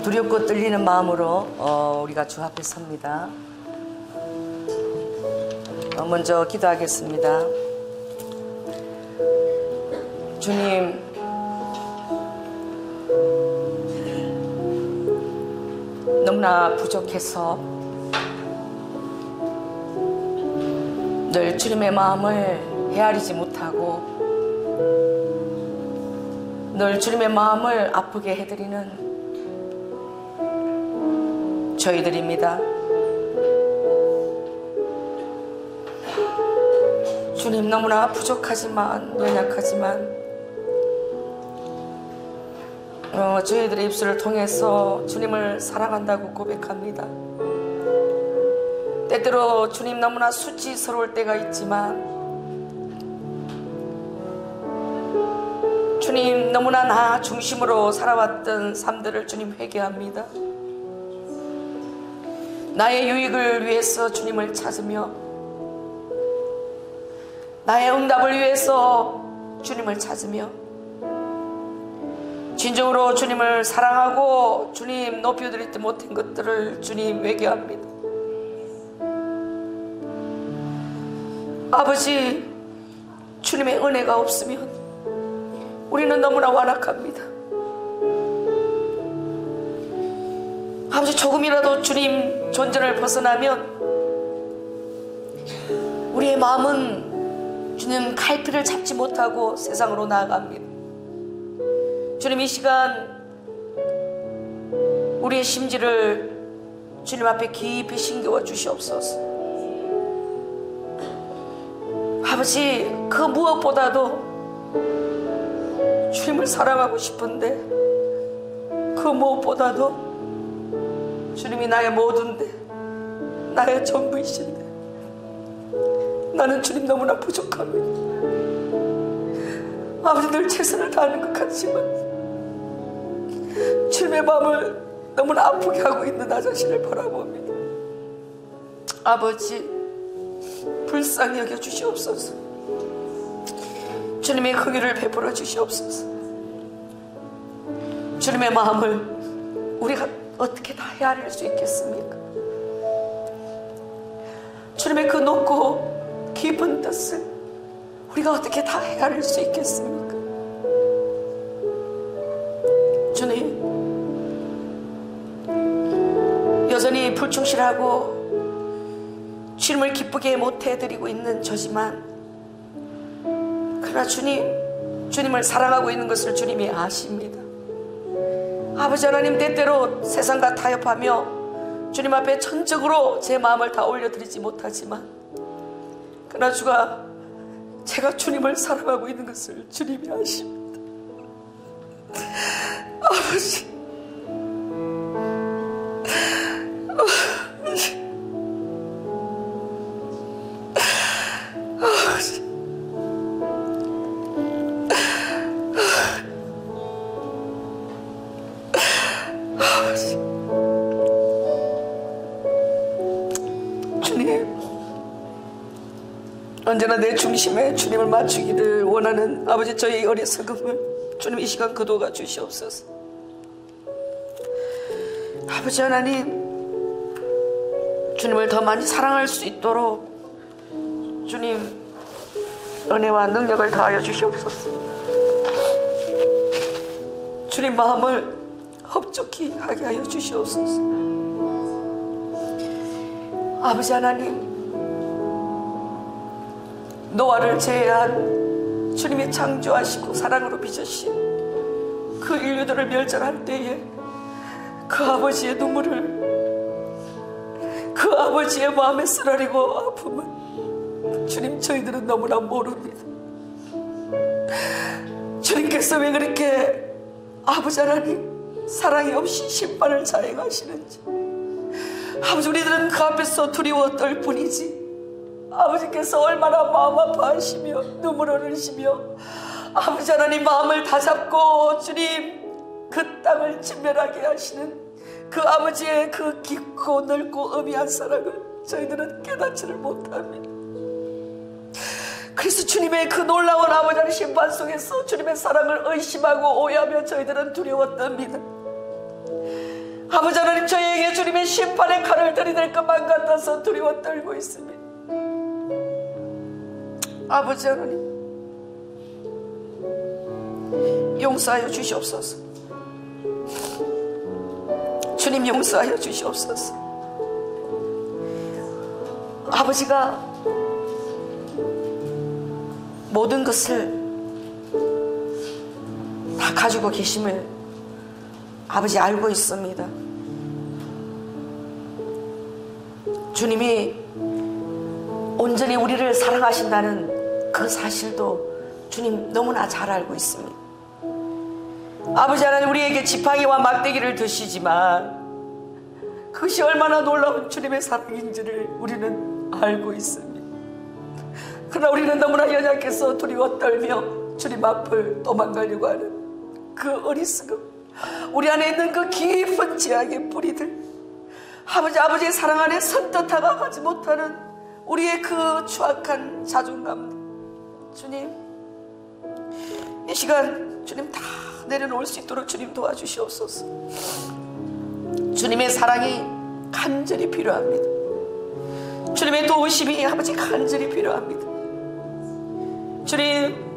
두렵고 떨리는 마음으로 우리가 주 앞에 섭니다. 먼저 기도하겠습니다. 주님, 너무나 부족해서 늘 주님의 마음을 헤아리지 못하고 늘 주님의 마음을 아프게 해드리는 저희들입니다. 주님, 너무나 부족하지만 연약하지만 저희들의 입술을 통해서 주님을 사랑한다고 고백합니다. 때때로 주님 너무나 수치스러울 때가 있지만 주님 너무나 나 중심으로 살아왔던 삶들을 주님 회개합니다. 나의 유익을 위해서 주님을 찾으며 나의 응답을 위해서 주님을 찾으며 진정으로 주님을 사랑하고 주님 높여드리지 못한 것들을 주님 회개합니다. 아버지, 주님의 은혜가 없으면 우리는 너무나 완악합니다. 아버지, 조금이라도 주님 존재를 벗어나면 우리의 마음은 주님 갈피를 잡지 못하고 세상으로 나아갑니다. 주님, 이 시간 우리의 심지를 주님 앞에 깊이 신겨와 주시옵소서. 아버지, 그 무엇보다도 주님을 사랑하고 싶은데 그 무엇보다도 주님이 나의 모든데 나의 전부이신데 나는 주님 너무나 부족합니다. 아버지, 늘 최선을 다하는 것 같지만 주님의 마음을 너무나 아프게 하고 있는 나 자신을 바라봅니다. 아버지, 불쌍히 여겨 주시옵소서. 주님의 긍휼을 베풀어 주시옵소서. 주님의 마음을 우리가 어떻게 다 헤아릴 수 있겠습니까? 주님의 그 높고 깊은 뜻을 우리가 어떻게 다 헤아릴 수 있겠습니까? 주님, 여전히 불충실하고 주님을 기쁘게 못해드리고 있는 저지만 그러나 주님을 사랑하고 있는 것을 주님이 아십니다. 아버지 하나님, 때때로 세상과 타협하며 주님 앞에 전적으로 제 마음을 다 올려드리지 못하지만 그러나 제가 주님을 사랑하고 있는 것을 주님이 아십니다. 아버지, 언제나 내 중심에 주님을 맞추기를 원하는 아버지, 저희 어리석음을 주님 이 시간 거두어 주시옵소서. 아버지 하나님, 주님을 더 많이 사랑할 수 있도록 주님 은혜와 능력을 더하여 주시옵소서. 주님 마음을 흡족히 하게 하여 주시옵소서. 아버지 하나님, 노아를 제외한 주님이 창조하시고 사랑으로 빚으신 그 인류들을 멸절할 때에 그 아버지의 눈물을, 그 아버지의 마음에 쓰라리고 아픔을 주님, 저희들은 너무나 모릅니다. 주님께서 왜 그렇게 아버지 하나님 사랑이 없이 심판을 자행하시는지 아버지, 우리들은 그 앞에서 두려워 떨 뿐이지 아버지께서 얼마나 마음 아파하시며 눈물 흘리시며 아버지 하나님 마음을 다잡고 주님 그 땅을 진멸하게 하시는 그 아버지의 그 깊고 넓고 엄미한 사랑을 저희들은 깨닫지를 못합니다. 그래서 주님의 그 놀라운 아버지 하나님 심판 속에서 주님의 사랑을 의심하고 오해하며 저희들은 두려웠답니다. 아버지 하나님, 저희에게 주님의 심판의 칼을 들이댈 것만 같아서 두려워 떨고 있습니다. 아버지 하나님, 용서하여 주시옵소서. 주님, 용서하여 주시옵소서. 아버지가 모든 것을 다 가지고 계심을 아버지 알고 있습니다. 주님이 온전히 우리를 사랑하신다는 그 사실도 주님 너무나 잘 알고 있습니다. 아버지 하나님, 우리에게 지팡이와 막대기를 드시지만 그것이 얼마나 놀라운 주님의 사랑인지를 우리는 알고 있습니다. 그러나 우리는 너무나 연약해서 두려워 떨며 주님 앞을 도망가려고 하는 그 어리석음, 우리 안에 있는 그 깊은 죄악의 뿌리들, 아버지의 사랑 안에 선뜻 다가가지 못하는 우리의 그 추악한 자존감들, 주님, 이 시간 주님 다 내려놓을 수 있도록 주님 도와주시옵소서. 주님의 사랑이 간절히 필요합니다. 주님의 도우심이 아버지 간절히 필요합니다. 주님,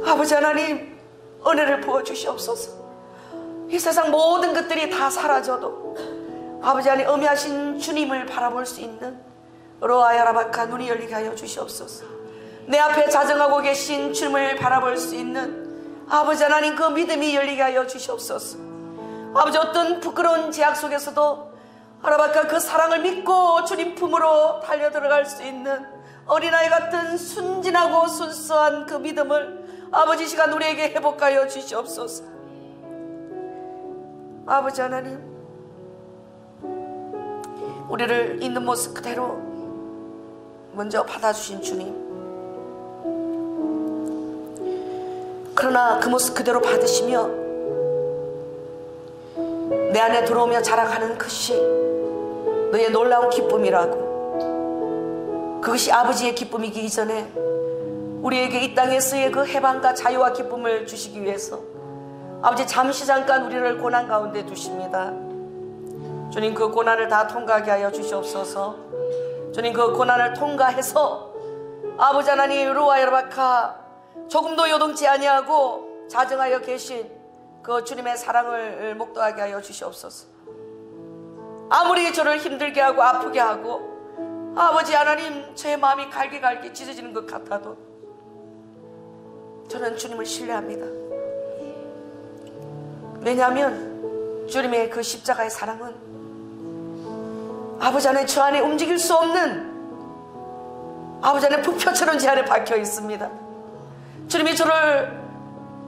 아버지 하나님, 은혜를 부어주시옵소서. 이 세상 모든 것들이 다 사라져도 아버지 하나님, 엄하신 주님을 바라볼 수 있는 로아야라바카 눈이 열리게 하여 주시옵소서. 내 앞에 자정하고 계신 주님을 바라볼 수 있는 아버지 하나님, 그 믿음이 열리게 하여 주시옵소서. 아버지, 어떤 부끄러운 제약 속에서도 아라바카 그 사랑을 믿고 주님 품으로 달려 들어갈 수 있는 어린아이 같은 순진하고 순수한 그 믿음을 아버지 시간 우리에게 회복하여 주시옵소서. 아버지 하나님, 우리를 있는 모습 그대로 먼저 받아주신 주님, 그러나 그 모습 그대로 받으시며 내 안에 들어오며 자랑하는 것이 너의 놀라운 기쁨이라고, 그것이 아버지의 기쁨이기 이전에 우리에게 이 땅에서의 그 해방과 자유와 기쁨을 주시기 위해서 아버지 잠시 잠깐 우리를 고난 가운데 두십니다. 주님, 그 고난을 다 통과하게 하여 주시옵소서. 주님, 그 고난을 통과해서 아버지 하나님, 루아야라바카 조금도 요동치 아니하고 자정하여 계신 그 주님의 사랑을 목도하게 하여 주시옵소서. 아무리 저를 힘들게 하고 아프게 하고 아버지 하나님, 저의 마음이 갈기갈기 찢어지는 것 같아도 저는 주님을 신뢰합니다. 왜냐하면 주님의 그 십자가의 사랑은 아버지 하나님, 저 안에 움직일 수 없는 아버지 하나님 부표처럼 제 안에 박혀 있습니다. 주님이 저를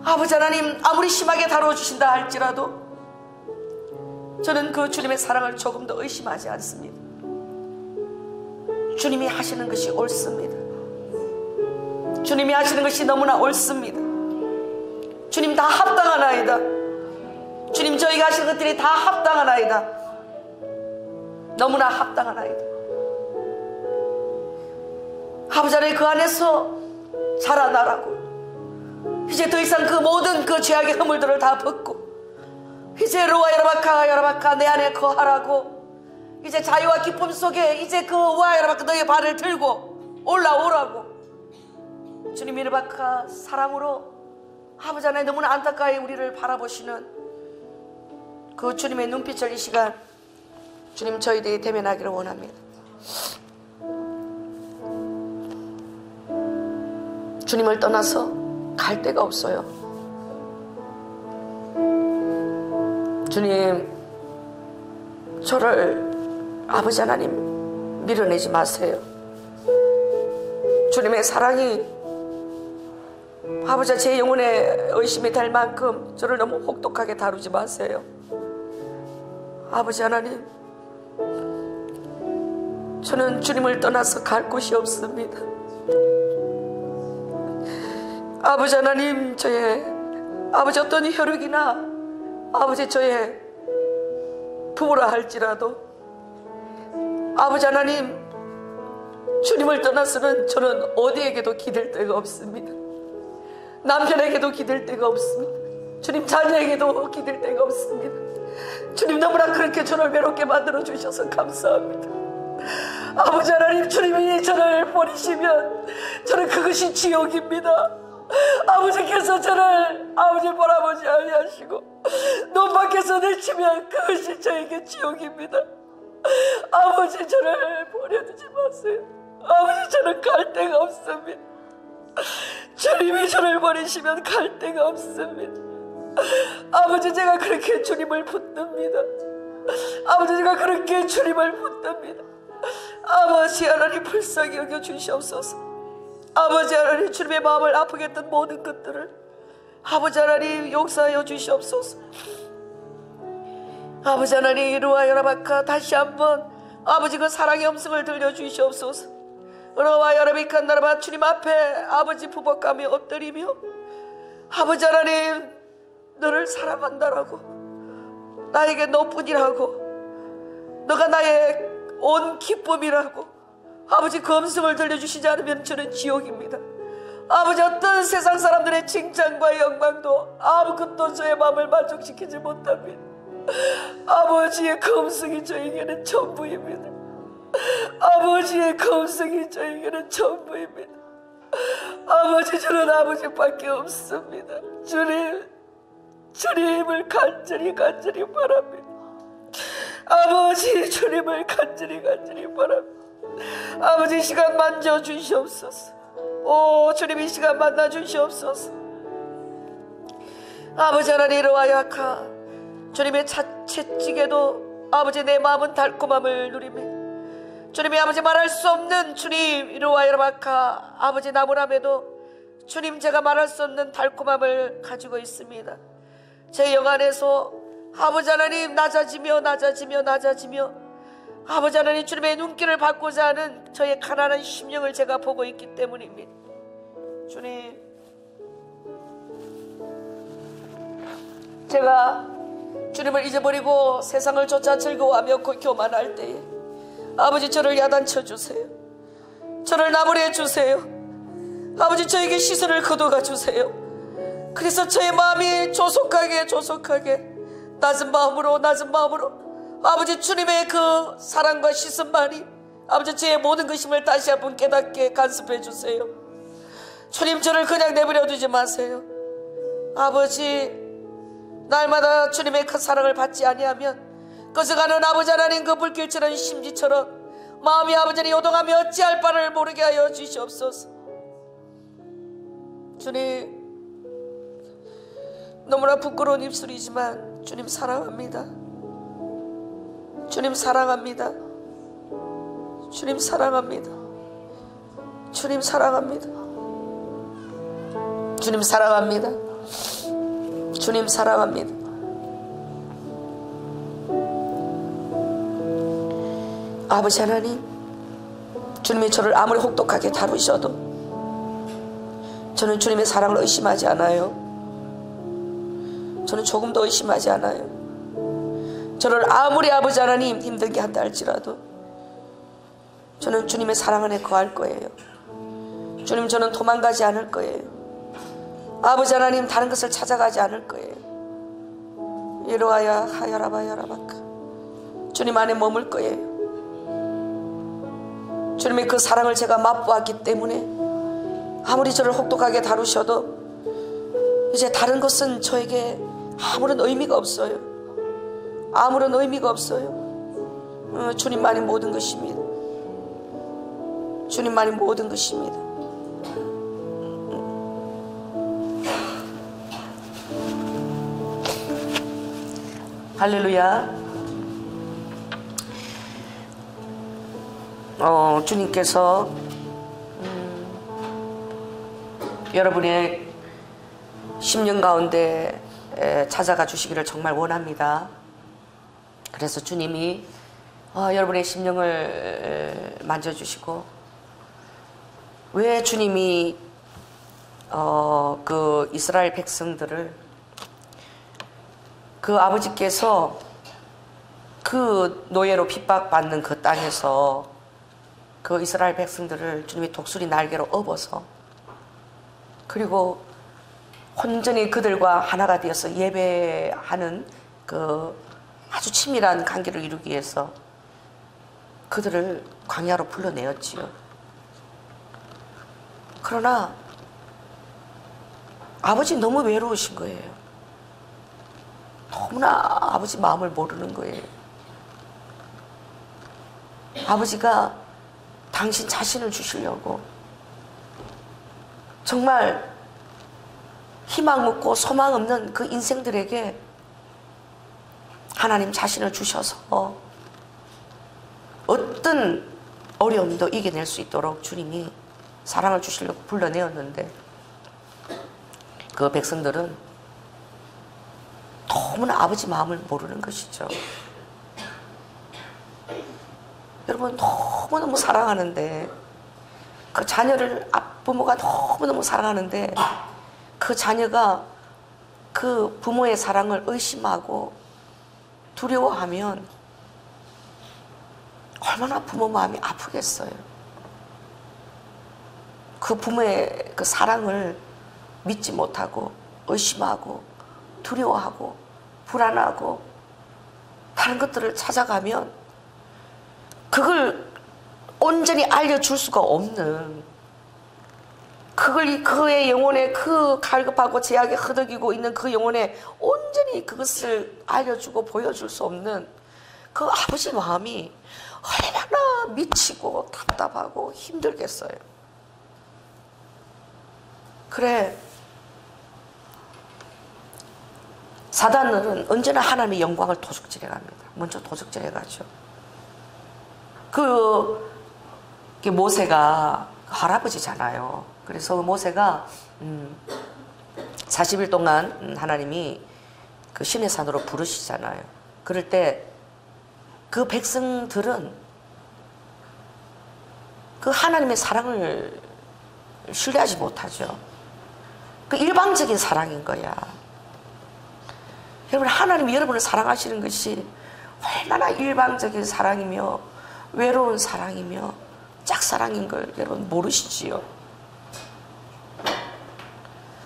아버지 하나님 아무리 심하게 다뤄주신다 할지라도 저는 그 주님의 사랑을 조금 더 의심하지 않습니다. 주님이 하시는 것이 옳습니다. 주님이 하시는 것이 너무나 옳습니다. 주님, 다 합당하나이다. 주님, 저희가 하시는 것들이 다 합당하나이다. 너무나 합당하나이다. 아버지 하나님, 그 안에서 자라나라고, 이제 더 이상 그 모든 그 죄악의 허물들을 다 벗고 이제 루아야라바카 내 안에 거하라고, 이제 자유와 기쁨 속에 이제 그 우아야라바카 너의 발을 들고 올라오라고, 주님 이르바카 사랑으로 아버지 하나님 너무나 안타까이 우리를 바라보시는 그 주님의 눈빛을 이 시간 주님 저희들이 대면하기를 원합니다. 주님을 떠나서 갈 데가 없어요. 주님, 저를 아버지 하나님 밀어내지 마세요. 주님의 사랑이 아버지 제 영혼에 의심이 될 만큼 저를 너무 혹독하게 다루지 마세요. 아버지 하나님, 저는 주님을 떠나서 갈 곳이 없습니다. 아버지 하나님, 저의 아버지 어떤 혈육이나 아버지 저의 부모라 할지라도 아버지 하나님, 주님을 떠나서는 저는 어디에게도 기댈 데가 없습니다. 남편에게도 기댈 데가 없습니다. 주님, 자녀에게도 기댈 데가 없습니다. 주님, 너무나 그렇게 저를 외롭게 만들어 주셔서 감사합니다. 아버지 하나님, 주님이 저를 버리시면 저는 그것이 지옥입니다. 아버지께서 저를 아버지 바라보지 아니하시고 눈 밖에서 내치면 그것이 저에게 지옥입니다. 아버지, 저를 버려두지 마세요. 아버지, 저는 갈 데가 없습니다. 주님이 저를 버리시면 갈 데가 없습니다. 아버지, 제가 그렇게 주님을 붙듭니다. 아버지, 제가 그렇게 주님을 붙듭니다. 아버지 하나님, 불쌍히 여겨 주시옵소서. 아버지 하나님, 주님의 마음을 아프게 했던 모든 것들을 아버지 하나님 용서하여 주시옵소서. 아버지 하나님, 이루와 여라바카 다시 한번 아버지 그 사랑의 음성을 들려주시옵소서. 이루와 여라비카 나라바 주님 앞에 아버지 부복감에 엎드리며 아버지 하나님, 너를 사랑한다라고, 나에게 너뿐이라고, 너가 나의 온 기쁨이라고 아버지 그 음성을 들려주시지 않으면 저는 지옥입니다. 아버지, 어떤 세상 사람들의 칭찬과 영광도 아무것도 저의 마음을 만족시키지 못합니다. 아버지의 그 음성이 저에게는 전부입니다. 아버지의 그 음성이 저에게는 전부입니다. 아버지, 저는 아버지밖에 없습니다. 주님을 간절히 바랍니다. 아버지, 주님을 간절히 바랍니다. 아버지, 이 시간 만져주시옵소서. 오 주님, 이 시간 만나주시옵소서. 아버지 하나님, 이루와 약하 주님의 채찍에도 아버지 내 마음은 달콤함을 누리며 주님이 아버지 말할 수 없는 주님, 이루와 여라바카 아버지 나무람에도 주님, 제가 말할 수 없는 달콤함을 가지고 있습니다. 제 영 안에서 아버지 하나님 낮아지며 아버지 하나님, 주님의 눈길을 받고자 하는 저의 가난한 심령을 제가 보고 있기 때문입니다. 주님, 제가 주님을 잊어버리고 세상을 쫓아 즐거워하며 교만할 때에 아버지, 저를 야단쳐 주세요. 저를 나무래 주세요. 아버지, 저에게 시선을 거둬가 주세요. 그래서 저의 마음이 조속하게 낮은 마음으로 아버지, 주님의 그 사랑과 시선만이 아버지 저의 모든 것임을 다시 한번 깨닫게 간섭해 주세요. 주님, 저를 그냥 내버려 두지 마세요. 아버지, 날마다 주님의 그 사랑을 받지 아니하면 꺼져가는 아버지 하나님 그 불길처럼 심지처럼 마음이 아버지는 요동하며 어찌할 바를 모르게 하여 주시옵소서. 주님, 너무나 부끄러운 입술이지만 주님 사랑합니다. 주님 사랑합니다. 주님 사랑합니다. 주님 사랑합니다. 주님 사랑합니다. 주님 사랑합니다. 아버지 하나님, 주님이 저를 아무리 혹독하게 다루셔도 저는 주님의 사랑을 의심하지 않아요. 저는 조금도 의심하지 않아요. 저를 아무리 아버지 하나님 힘들게 한다 할지라도 저는 주님의 사랑 안에 거할 거예요. 주님, 저는 도망가지 않을 거예요. 아버지 하나님, 다른 것을 찾아가지 않을 거예요. 이로하야 하야라바야라바카 주님 안에 머물 거예요. 주님의 그 사랑을 제가 맛보았기 때문에 아무리 저를 혹독하게 다루셔도 이제 다른 것은 저에게 아무런 의미가 없어요. 아무런 의미가 없어요. 주님만이 모든 것입니다. 주님만이 모든 것입니다. 할렐루야. 주님께서 여러분의 심령 가운데 찾아가 주시기를 정말 원합니다. 그래서 주님이 여러분의 심령을 만져주시고, 왜 주님이 그 이스라엘 백성들을, 그 아버지께서 그 노예로 핍박받는 그 땅에서 그 이스라엘 백성들을 주님이 독수리 날개로 업어서, 그리고 온전히 그들과 하나가 되어서 예배하는 그 아주 친밀한 관계를 이루기 위해서 그들을 광야로 불러내었지요. 그러나 아버지 너무 외로우신 거예요. 너무나 아버지 마음을 모르는 거예요. 아버지가 당신 자신을 주시려고 정말 희망 없고 소망 없는 그 인생들에게 하나님 자신을 주셔서 어떤 어려움도 이겨낼 수 있도록 주님이 사랑을 주시려고 불러내었는데 그 백성들은 너무나 아버지 마음을 모르는 것이죠. 여러분, 너무너무 사랑하는데 그 자녀를 부모가 너무너무 사랑하는데 그 자녀가 그 부모의 사랑을 의심하고 두려워하면 얼마나 부모 마음이 아프겠어요. 그 부모의 그 사랑을 믿지 못하고 의심하고 두려워하고 불안하고 다른 것들을 찾아가면 그걸 온전히 알려줄 수가 없는, 그걸 그의 영혼에 그 갈급하고 제약에 허덕이고 있는 그 영혼에 온전히 그것을 알려주고 보여줄 수 없는 그 아버지 마음이 얼마나 미치고 답답하고 힘들겠어요. 그래, 사단은 언제나 하나님의 영광을 도적질해 갑니다. 먼저 도적질해 가죠. 그 모세가 할아버지잖아요. 그래서 모세가 40일 동안 하나님이 그 신의 산으로 부르시잖아요. 그럴 때 그 백성들은 그 하나님의 사랑을 신뢰하지 못하죠. 그 일방적인 사랑인 거야. 여러분, 하나님이 여러분을 사랑하시는 것이 얼마나 일방적인 사랑이며 외로운 사랑이며 짝사랑인 걸 여러분 모르시지요.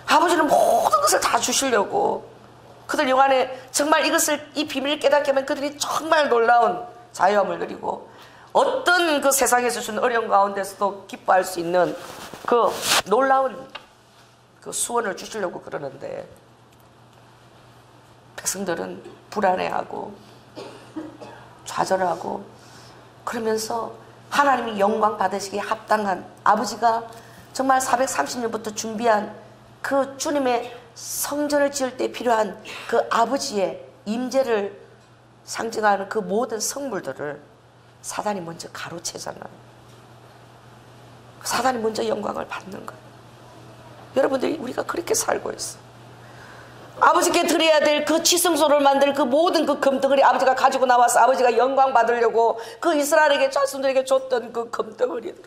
아버지는 모든 것을 다 주시려고 그들 영안에 정말 이 비밀을 깨닫게 하면 그들이 정말 놀라운 자유함을 누리고 어떤 그 세상에서 주는 어려움 가운데서도 기뻐할 수 있는 그 놀라운 그 수원을 주시려고 그러는데 백성들은 불안해하고 좌절하고 그러면서 하나님이 영광 받으시기에 합당한 아버지가 정말 430년부터 준비한 그 주님의 성전을 지을 때 필요한 그 아버지의 임재를 상징하는 그 모든 성물들을 사단이 먼저 가로채잖아요. 사단이 먼저 영광을 받는 거예요. 여러분들이 우리가 그렇게 살고 있어요. 아버지께 드려야 될 그 지성소를 만들 그 모든 그 금덩어리 아버지가 가지고 나와서 아버지가 영광 받으려고 그 이스라엘에게 자손들에게 줬던 그 금덩어리들,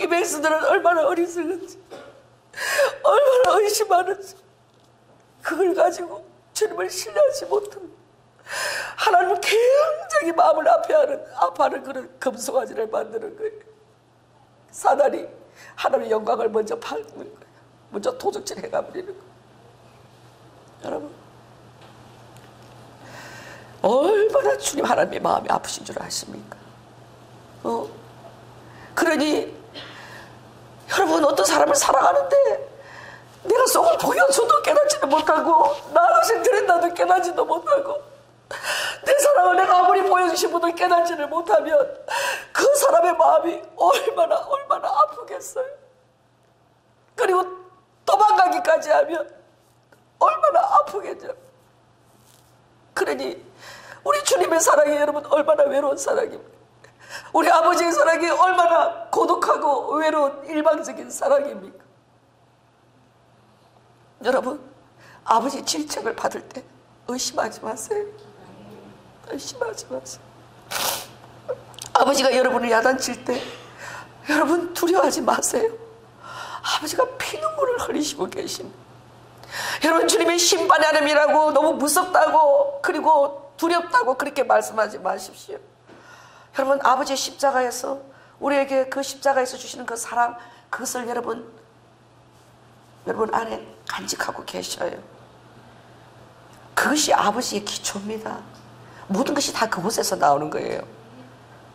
이 백성들은 얼마나 어리석은지 얼마나 의심하는지 그걸 가지고 주님을 신뢰하지 못하고 하나님을 굉장히 마음을 아파하는 그런 금송아지를 만드는 거예요. 사단이 하나님의 영광을 먼저 받는 거예요. 먼저 도적질 해가버리는 거예요. 여러분, 얼마나 주님 하나님의 마음이 아프신 줄 아십니까? 그러니 여러분, 어떤 사람을 사랑하는데 내가 속을 보여줘도 깨닫지도 못하고 나를 드린다도 깨닫지도 못하고 내 사랑을 내가 아무리 보여주신 분도 깨닫지를 못하면 그 사람의 마음이 얼마나 아프겠어요. 그리고 도망가기까지 하면 얼마나 아프겠죠. 그러니 우리 주님의 사랑이 여러분 얼마나 외로운 사랑입니까? 우리 아버지의 사랑이 얼마나 고독하고 외로운 일방적인 사랑입니까? 여러분, 아버지 질책을 받을 때 의심하지 마세요. 의심하지 마세요. 아버지가 여러분을 야단칠 때 여러분 두려워하지 마세요. 아버지가 피눈물을 흘리시고 계십니다. 여러분, 주님의 심판의 하나님이라고 너무 무섭다고 그리고 두렵다고 그렇게 말씀하지 마십시오. 여러분, 아버지의 십자가에서 우리에게 그 십자가에서 주시는 그 사랑, 그것을 여러분 안에 간직하고 계셔요. 그것이 아버지의 기초입니다. 모든 것이 다 그곳에서 나오는 거예요.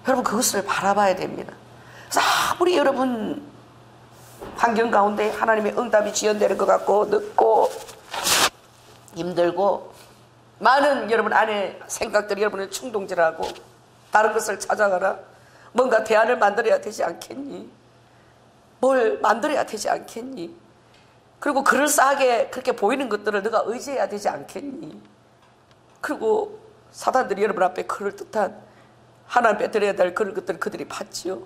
여러분 그것을 바라봐야 됩니다. 그래서 아무리 여러분 환경 가운데 하나님의 응답이 지연되는 것 같고 늦고 힘들고 많은 여러분 안에 생각들이 여러분을 충동질하고 다른 것을 찾아가라, 뭔가 대안을 만들어야 되지 않겠니? 뭘 만들어야 되지 않겠니? 그리고 그럴싸하게 그렇게 보이는 것들을 너가 의지해야 되지 않겠니? 그리고 사단들이 여러분 앞에 그럴듯한 하나님 빼드려야 될 그런 것들을 그들이 봤지요.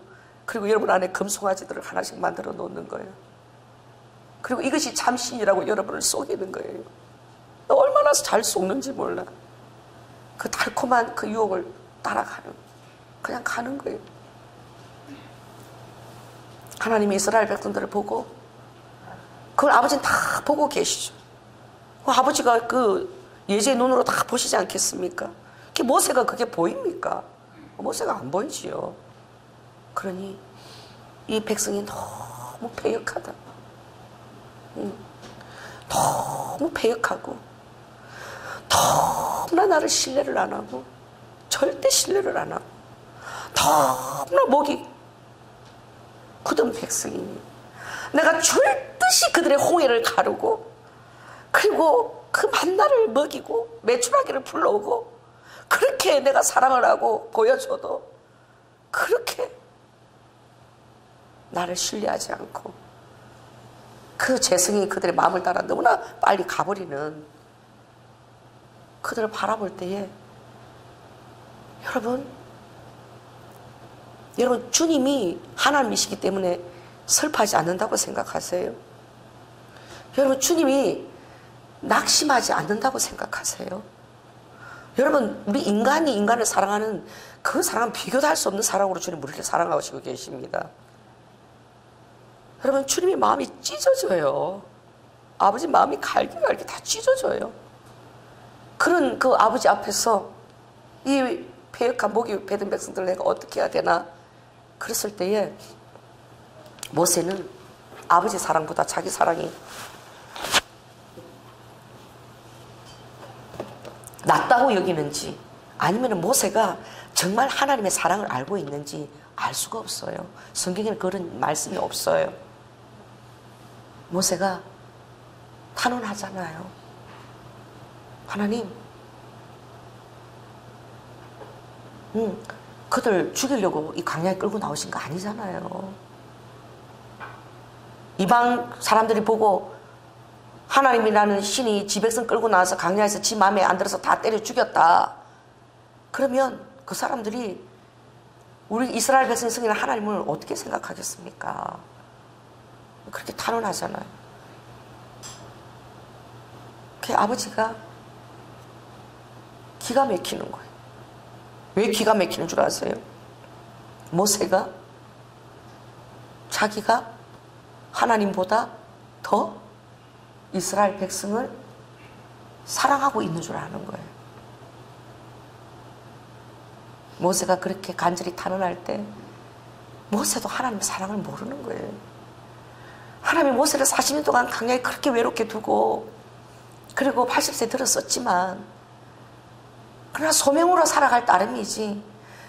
그리고 여러분 안에 금송아지들을 하나씩 만들어 놓는 거예요. 그리고 이것이 참신이라고 여러분을 속이는 거예요. 얼마나 잘 속는지 몰라. 그 달콤한 그 유혹을 따라가는, 그냥 가는 거예요. 하나님이 이스라엘 백성들을 보고, 그걸 아버지는 다 보고 계시죠. 아버지가 그 예제의 눈으로 다 보시지 않겠습니까? 모세가 그게 보입니까? 모세가 안 보이지요. 그러니 이 백성이 너무 패역하다. 너무 패역하고 너무나 나를 신뢰를 안 하고 절대 신뢰를 안 하고 너무나 목이 굳은 백성이니 내가 줄듯이 그들의 홍해를 가르고 그리고 그 만나를 먹이고 메추라기를 불러오고 그렇게 내가 사랑을 하고 보여줘도 그렇게 나를 신뢰하지 않고 그 재성이 그들의 마음을 따라 너무나 빨리 가버리는 그들을 바라볼 때에 여러분 주님이 하나님이시기 때문에 슬퍼하지 않는다고 생각하세요? 여러분 주님이 낙심하지 않는다고 생각하세요? 여러분 우리 인간이 인간을 사랑하는 그 사랑은 비교도 할 수 없는 사랑으로 주님 우리를 사랑하시고 계십니다. 여러분 주님의 마음이 찢어져요. 아버지 마음이 갈기갈기 다 찢어져요. 그런 그 아버지 앞에서 이 패역한 목이 베든 백성들을 내가 어떻게 해야 되나 그랬을 때에 모세는 아버지 사랑보다 자기 사랑이 낫다고 여기는지 아니면 모세가 정말 하나님의 사랑을 알고 있는지 알 수가 없어요. 성경에는 그런 말씀이 없어요. 모세가 탄원하잖아요. 하나님, 그들 죽이려고 이 광야에 끌고 나오신 거 아니잖아요. 이방 사람들이 보고 하나님이라는 신이 지 백성 끌고 나와서 광야에서 지 마음에 안 들어서 다 때려 죽였다. 그러면 그 사람들이 우리 이스라엘 백성이 성인한 하나님을 어떻게 생각하겠습니까? 그렇게 탄원하잖아요. 그 아버지가 기가 막히는 거예요. 왜 기가 막히는 줄 아세요? 모세가 자기가 하나님보다 더 이스라엘 백성을 사랑하고 있는 줄 아는 거예요. 모세가 그렇게 간절히 탄원할 때 모세도 하나님의 사랑을 모르는 거예요. 하나님이 모세를 40년 동안 광야에 그렇게 외롭게 두고 그리고 80세 들었었지만 그러나 소명으로 살아갈 따름이지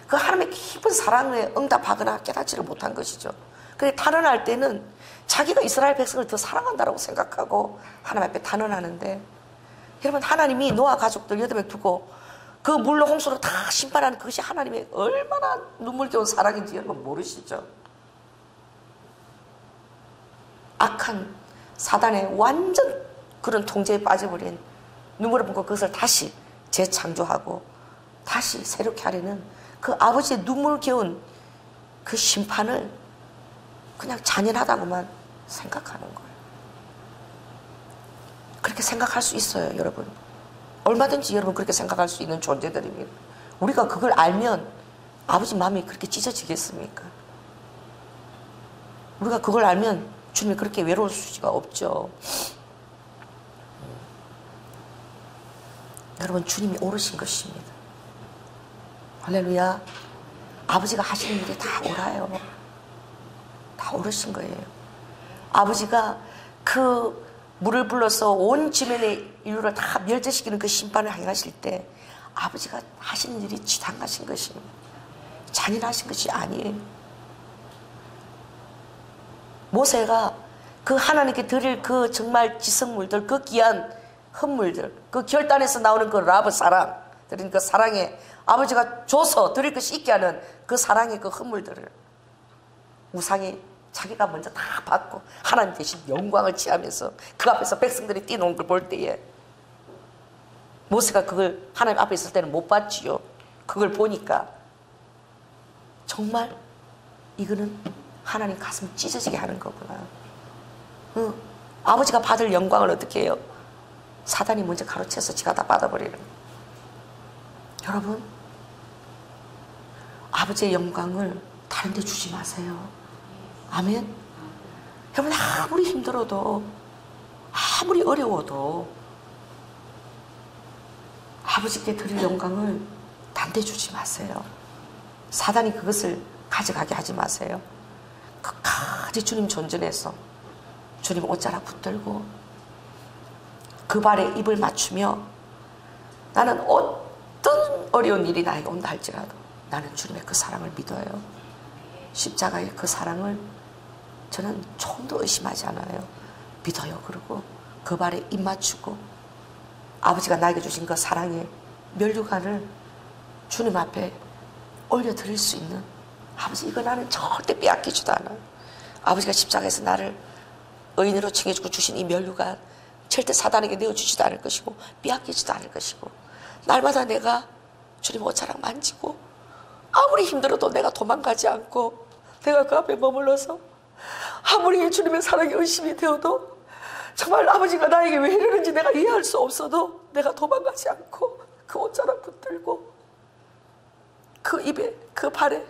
그 하나님의 깊은 사랑에 응답하거나 깨닫지를 못한 것이죠. 그래서 탄원할 때는 자기가 이스라엘 백성을 더 사랑한다고 생각하고 하나님 앞에 탄원하는데 여러분 하나님이 노아 가족들 8명 두고 그 물로 홍수로 다 심판하는 그것이 하나님의 얼마나 눈물겨운 사랑인지 여러분 모르시죠? 악한 사단의 완전 그런 통제에 빠져버린 눈물을 붓고 그것을 다시 재창조하고 다시 새롭게 하려는 그 아버지의 눈물겨운 그 심판을 그냥 잔인하다고만 생각하는 거예요. 그렇게 생각할 수 있어요, 여러분. 얼마든지 여러분 그렇게 생각할 수 있는 존재들입니다. 우리가 그걸 알면 아버지 마음이 그렇게 찢어지겠습니까? 우리가 그걸 알면 주님이 그렇게 외로울 수가 없죠. 여러분 주님이 오르신 것입니다. 할렐루야. 아버지가 하시는 일이 다 옳아요. 다 옳으신 거예요. 아버지가 그 물을 불러서 온 지면의 인류를 다 멸절시키는 그 심판을 행하실 때 아버지가 하시는 일이 지당하신 것입니다. 잔인하신 것이 아니에요. 모세가 그 하나님께 드릴 그 정말 지성물들, 그 귀한 헌물들, 그 결단에서 나오는 그 라브 사랑, 드린 그 사랑에 아버지가 줘서 드릴 것이 있게 하는 그 사랑의 그 헌물들을 우상이 자기가 먼저 다 받고 하나님 대신 영광을 취하면서 그 앞에서 백성들이 뛰노는 걸 볼 때에 모세가 그걸 하나님 앞에 있을 때는 못 봤지요. 그걸 보니까 정말 이거는 하나님 가슴 찢어지게 하는 거구나. 아버지가 받을 영광을 어떻게 해요? 사단이 먼저 가로채서 지가 다 받아버리는 거예요. 여러분, 아버지의 영광을 다른 데 주지 마세요. 아멘. 여러분, 아무리 힘들어도, 아무리 어려워도 아버지께 드릴 영광을 다른 데 주지 마세요. 사단이 그것을 가져가게 하지 마세요. 끝까지 주님 존전해서 주님 옷자락 붙들고 그 발에 입을 맞추며 나는 어떤 어려운 일이 나에게 온다 할지라도 나는 주님의 그 사랑을 믿어요. 십자가의 그 사랑을 저는 조금도 의심하지 않아요. 믿어요. 그리고 그 발에 입 맞추고 아버지가 나에게 주신 그 사랑의 면류관을 주님 앞에 올려드릴 수 있는, 아버지 이거 나는 절대 빼앗기지도 않아요. 아버지가 십자가에서 나를 의인으로 칭해주고 주신 이 면류관 절대 사단에게 내어주지도 않을 것이고 빼앗기지도 않을 것이고, 날마다 내가 주님 옷자락 만지고 아무리 힘들어도 내가 도망가지 않고 내가 그 앞에 머물러서 아무리 주님의 사랑에 의심이 되어도 정말 아버지가 나에게 왜 이러는지 내가 이해할 수 없어도 내가 도망가지 않고 그 옷자락 붙들고 그 입에 그 발에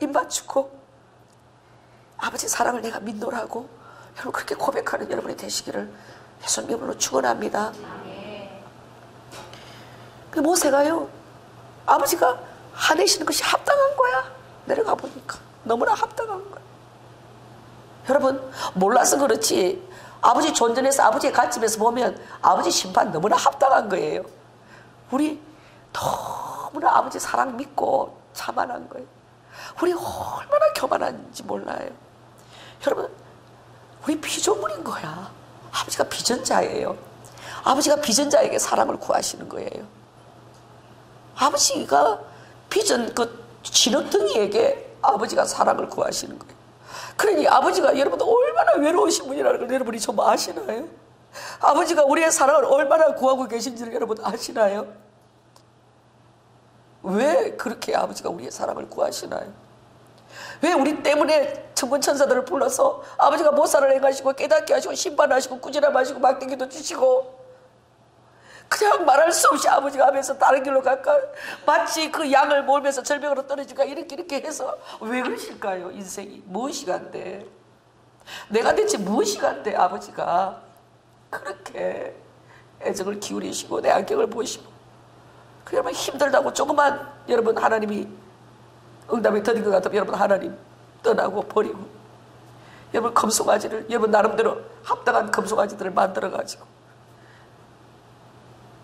입 맞추고 아버지 사랑을 내가 믿노라고 여러분 그렇게 고백하는 여러분이 되시기를 예수님 이름으로 축원합니다. 그 모세가요, 아버지가 화내시는 것이 합당한 거야. 내려가 보니까 너무나 합당한 거야. 여러분 몰라서 그렇지 아버지 존전해서 아버지의 관점에서 보면 아버지 심판 너무나 합당한 거예요. 우리 너무나 아버지 사랑 믿고 자만한 거예요. 우리 얼마나 교만한지 몰라요. 여러분 우리 피조물인 거야. 아버지가 비전자예요. 아버지가 비전자에게 사랑을 구하시는 거예요. 아버지가 비전 그 진흙덩이에게 아버지가 사랑을 구하시는 거예요. 그러니 아버지가 여러분 얼마나 외로우신 분이라는 걸 여러분이 좀 아시나요? 아버지가 우리의 사랑을 얼마나 구하고 계신지를 여러분 아시나요? 왜 그렇게 아버지가 우리의 사랑을 구하시나요? 왜 우리 때문에 천군 천사들을 불러서 아버지가 모사를 행하시고 깨닫게 하시고 심판하시고 꾸지람하시고 막대기도 주시고 그냥 말할 수 없이 아버지가 하면서 다른 길로 갈까? 마치 그 양을 몰면서 절벽으로 떨어질까? 이렇게 해서 왜 그러실까요? 인생이 무엇이 간대? 내가 대체 무엇이 간대? 아버지가 그렇게 애정을 기울이시고 내 안경을 보시고 그러면 힘들다고 조그만 여러분 하나님이 응답이 더딘 것 같으면 여러분 하나님 떠나고 버리고 여러분 금송아지를 여러분 나름대로 합당한 금송아지들을 만들어가지고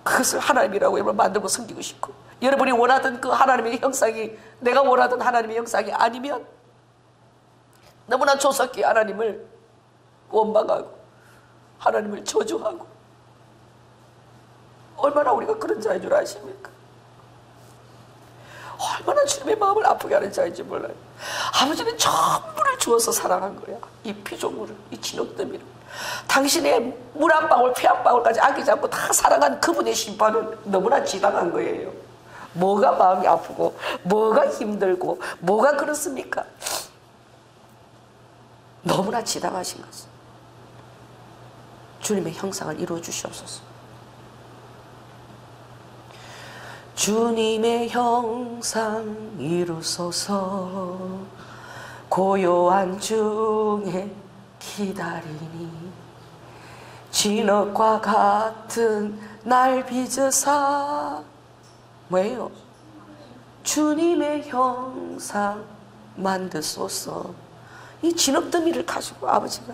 그것을 하나님이라고 여러분 만들고 섬기고 싶고 여러분이 원하던 그 하나님의 형상이 내가 원하던 하나님의 형상이 아니면 너무나 조석기 하나님을 원망하고 하나님을 저주하고 얼마나 우리가 그런 자인 줄 아십니까? 얼마나 주님의 마음을 아프게 하는 자인지 몰라요. 아버지는 전부를 주어서 사랑한 거야. 이 피조물을, 이 진흙더미를. 당신의 물 한 방울, 피 한 방울까지 아끼지 않고 다 사랑한 그분의 심판은 너무나 지당한 거예요. 뭐가 마음이 아프고 뭐가 힘들고 뭐가 그렇습니까? 너무나 지당하신 것은 주님의 형상을 이루어 주시옵소서. 주님의 형상 이루소서 고요한 중에 기다리니 진흙과 같은 날 빚으사 뭐예요? 주님의 형상 만드소서. 이 진흙더미를 가지고 아버지가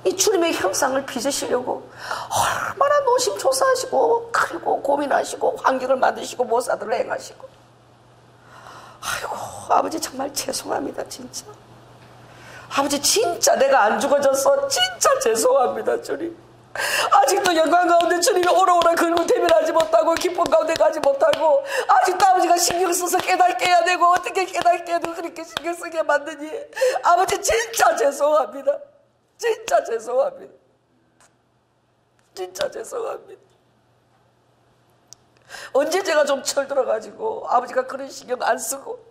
이 주님의 형상을 빚으시려고 얼마나 노심초사하시고 그리고 고민하시고 환경을 만드시고 모사들을 행하시고. 아이고 아버지 정말 죄송합니다. 진짜 아버지 진짜 내가 안 죽어져서 진짜 죄송합니다. 주님 아직도 영광 가운데 주님이 오라오라 그러고 대면하지 못하고 기쁨 가운데 가지 못하고 아직도 아버지가 신경 써서 깨닫게 해야 되고 어떻게 깨닫게 해도 그렇게 신경 쓰게 만드니 아버지 진짜 죄송합니다. 진짜 죄송합니다. 진짜 죄송합니다. 언제 제가 좀 철들어가지고 아버지가 그런 신경 안 쓰고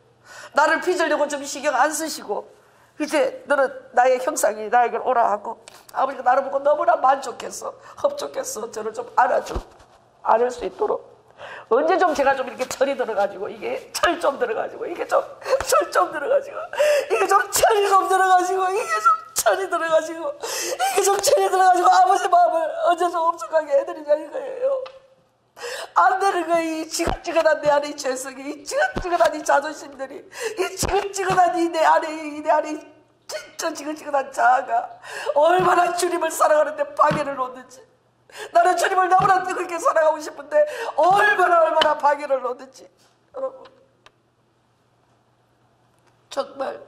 나를 빚으려고 좀 신경 안 쓰시고 이제 너는 나의 형상이 나에게 오라 하고 아버지가 나를 보고 너무나 만족했어 흡족했어 저를 좀 안을 수 있도록 언제 좀 제가 좀 이렇게 철이 들어가지고 이게 철 좀 들어가지고 이게 좀 철 좀 들어가지고 이게 좀 철이 좀 들어가지고 이게 좀 철이 들어가지고 이게 좀 철이 들어가지고 아버지 마음을 언제 좀 흡족하게 해드리냐 이거예요. 안 되는 거야. 이 지긋지긋한 내 안에 이 죄성이 이 지긋지긋한 이 자존심들이 이 지긋지긋한 이 내 안에 진짜 지긋지긋한 자아가 얼마나 주님을 사랑하는데 방해를 놓는지 나는 주님을 너무나 뜨겁게 사랑하고 싶은데 얼마나 방해를 놓는지 여러분 정말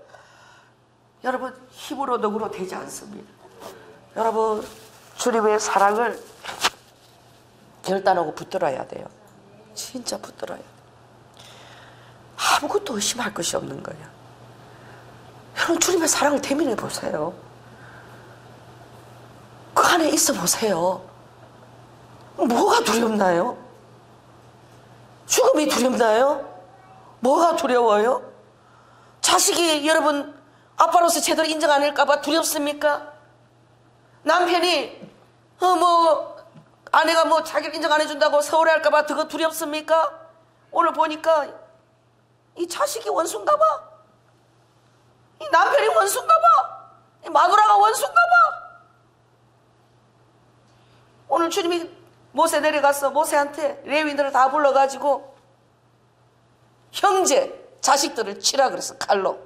여러분 힘으로 능으로 되지 않습니다. 여러분 주님의 사랑을 결단하고 붙들어야 돼요. 진짜 붙들어야 돼요. 아무것도 의심할 것이 없는 거야. 여러분 주님의 사랑을 대면해 보세요. 그 안에 있어 보세요. 뭐가 두렵나요? 죽음이 두렵나요? 뭐가 두려워요? 자식이 여러분 아빠로서 제대로 인정 안 할까 봐 두렵습니까? 남편이 아내가 자기를 인정 안 해준다고 서운해할까 봐 그거 두렵습니까? 오늘 보니까 이 자식이 원수인가 봐. 이 남편이 원수인가 봐. 이 마누라가 원수인가 봐. 오늘 주님이 모세 내려가서 모세한테 레위인들을 다 불러가지고 형제 자식들을 치라 그랬어. 칼로.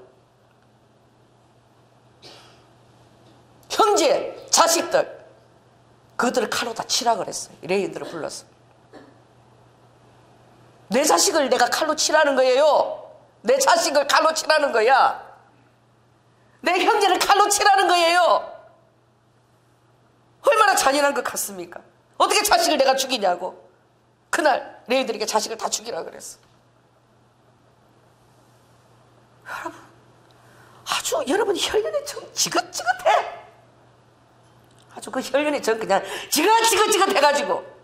형제 자식들 그들을 칼로 다 치라 그랬어요. 레위인들을 불렀어. 내 자식을 내가 칼로 치라는 거예요. 내 자식을 칼로 치라는 거야. 내 형제를 칼로 치라는 거예요. 얼마나 잔인한 것 같습니까? 어떻게 자식을 내가 죽이냐고. 그날 레위인들에게 자식을 다 죽이라 그랬어. 여러분 아주 여러분 혈연의 정 지긋지긋해. 아주 그 혈연의 정 그냥 지긋지긋해가지고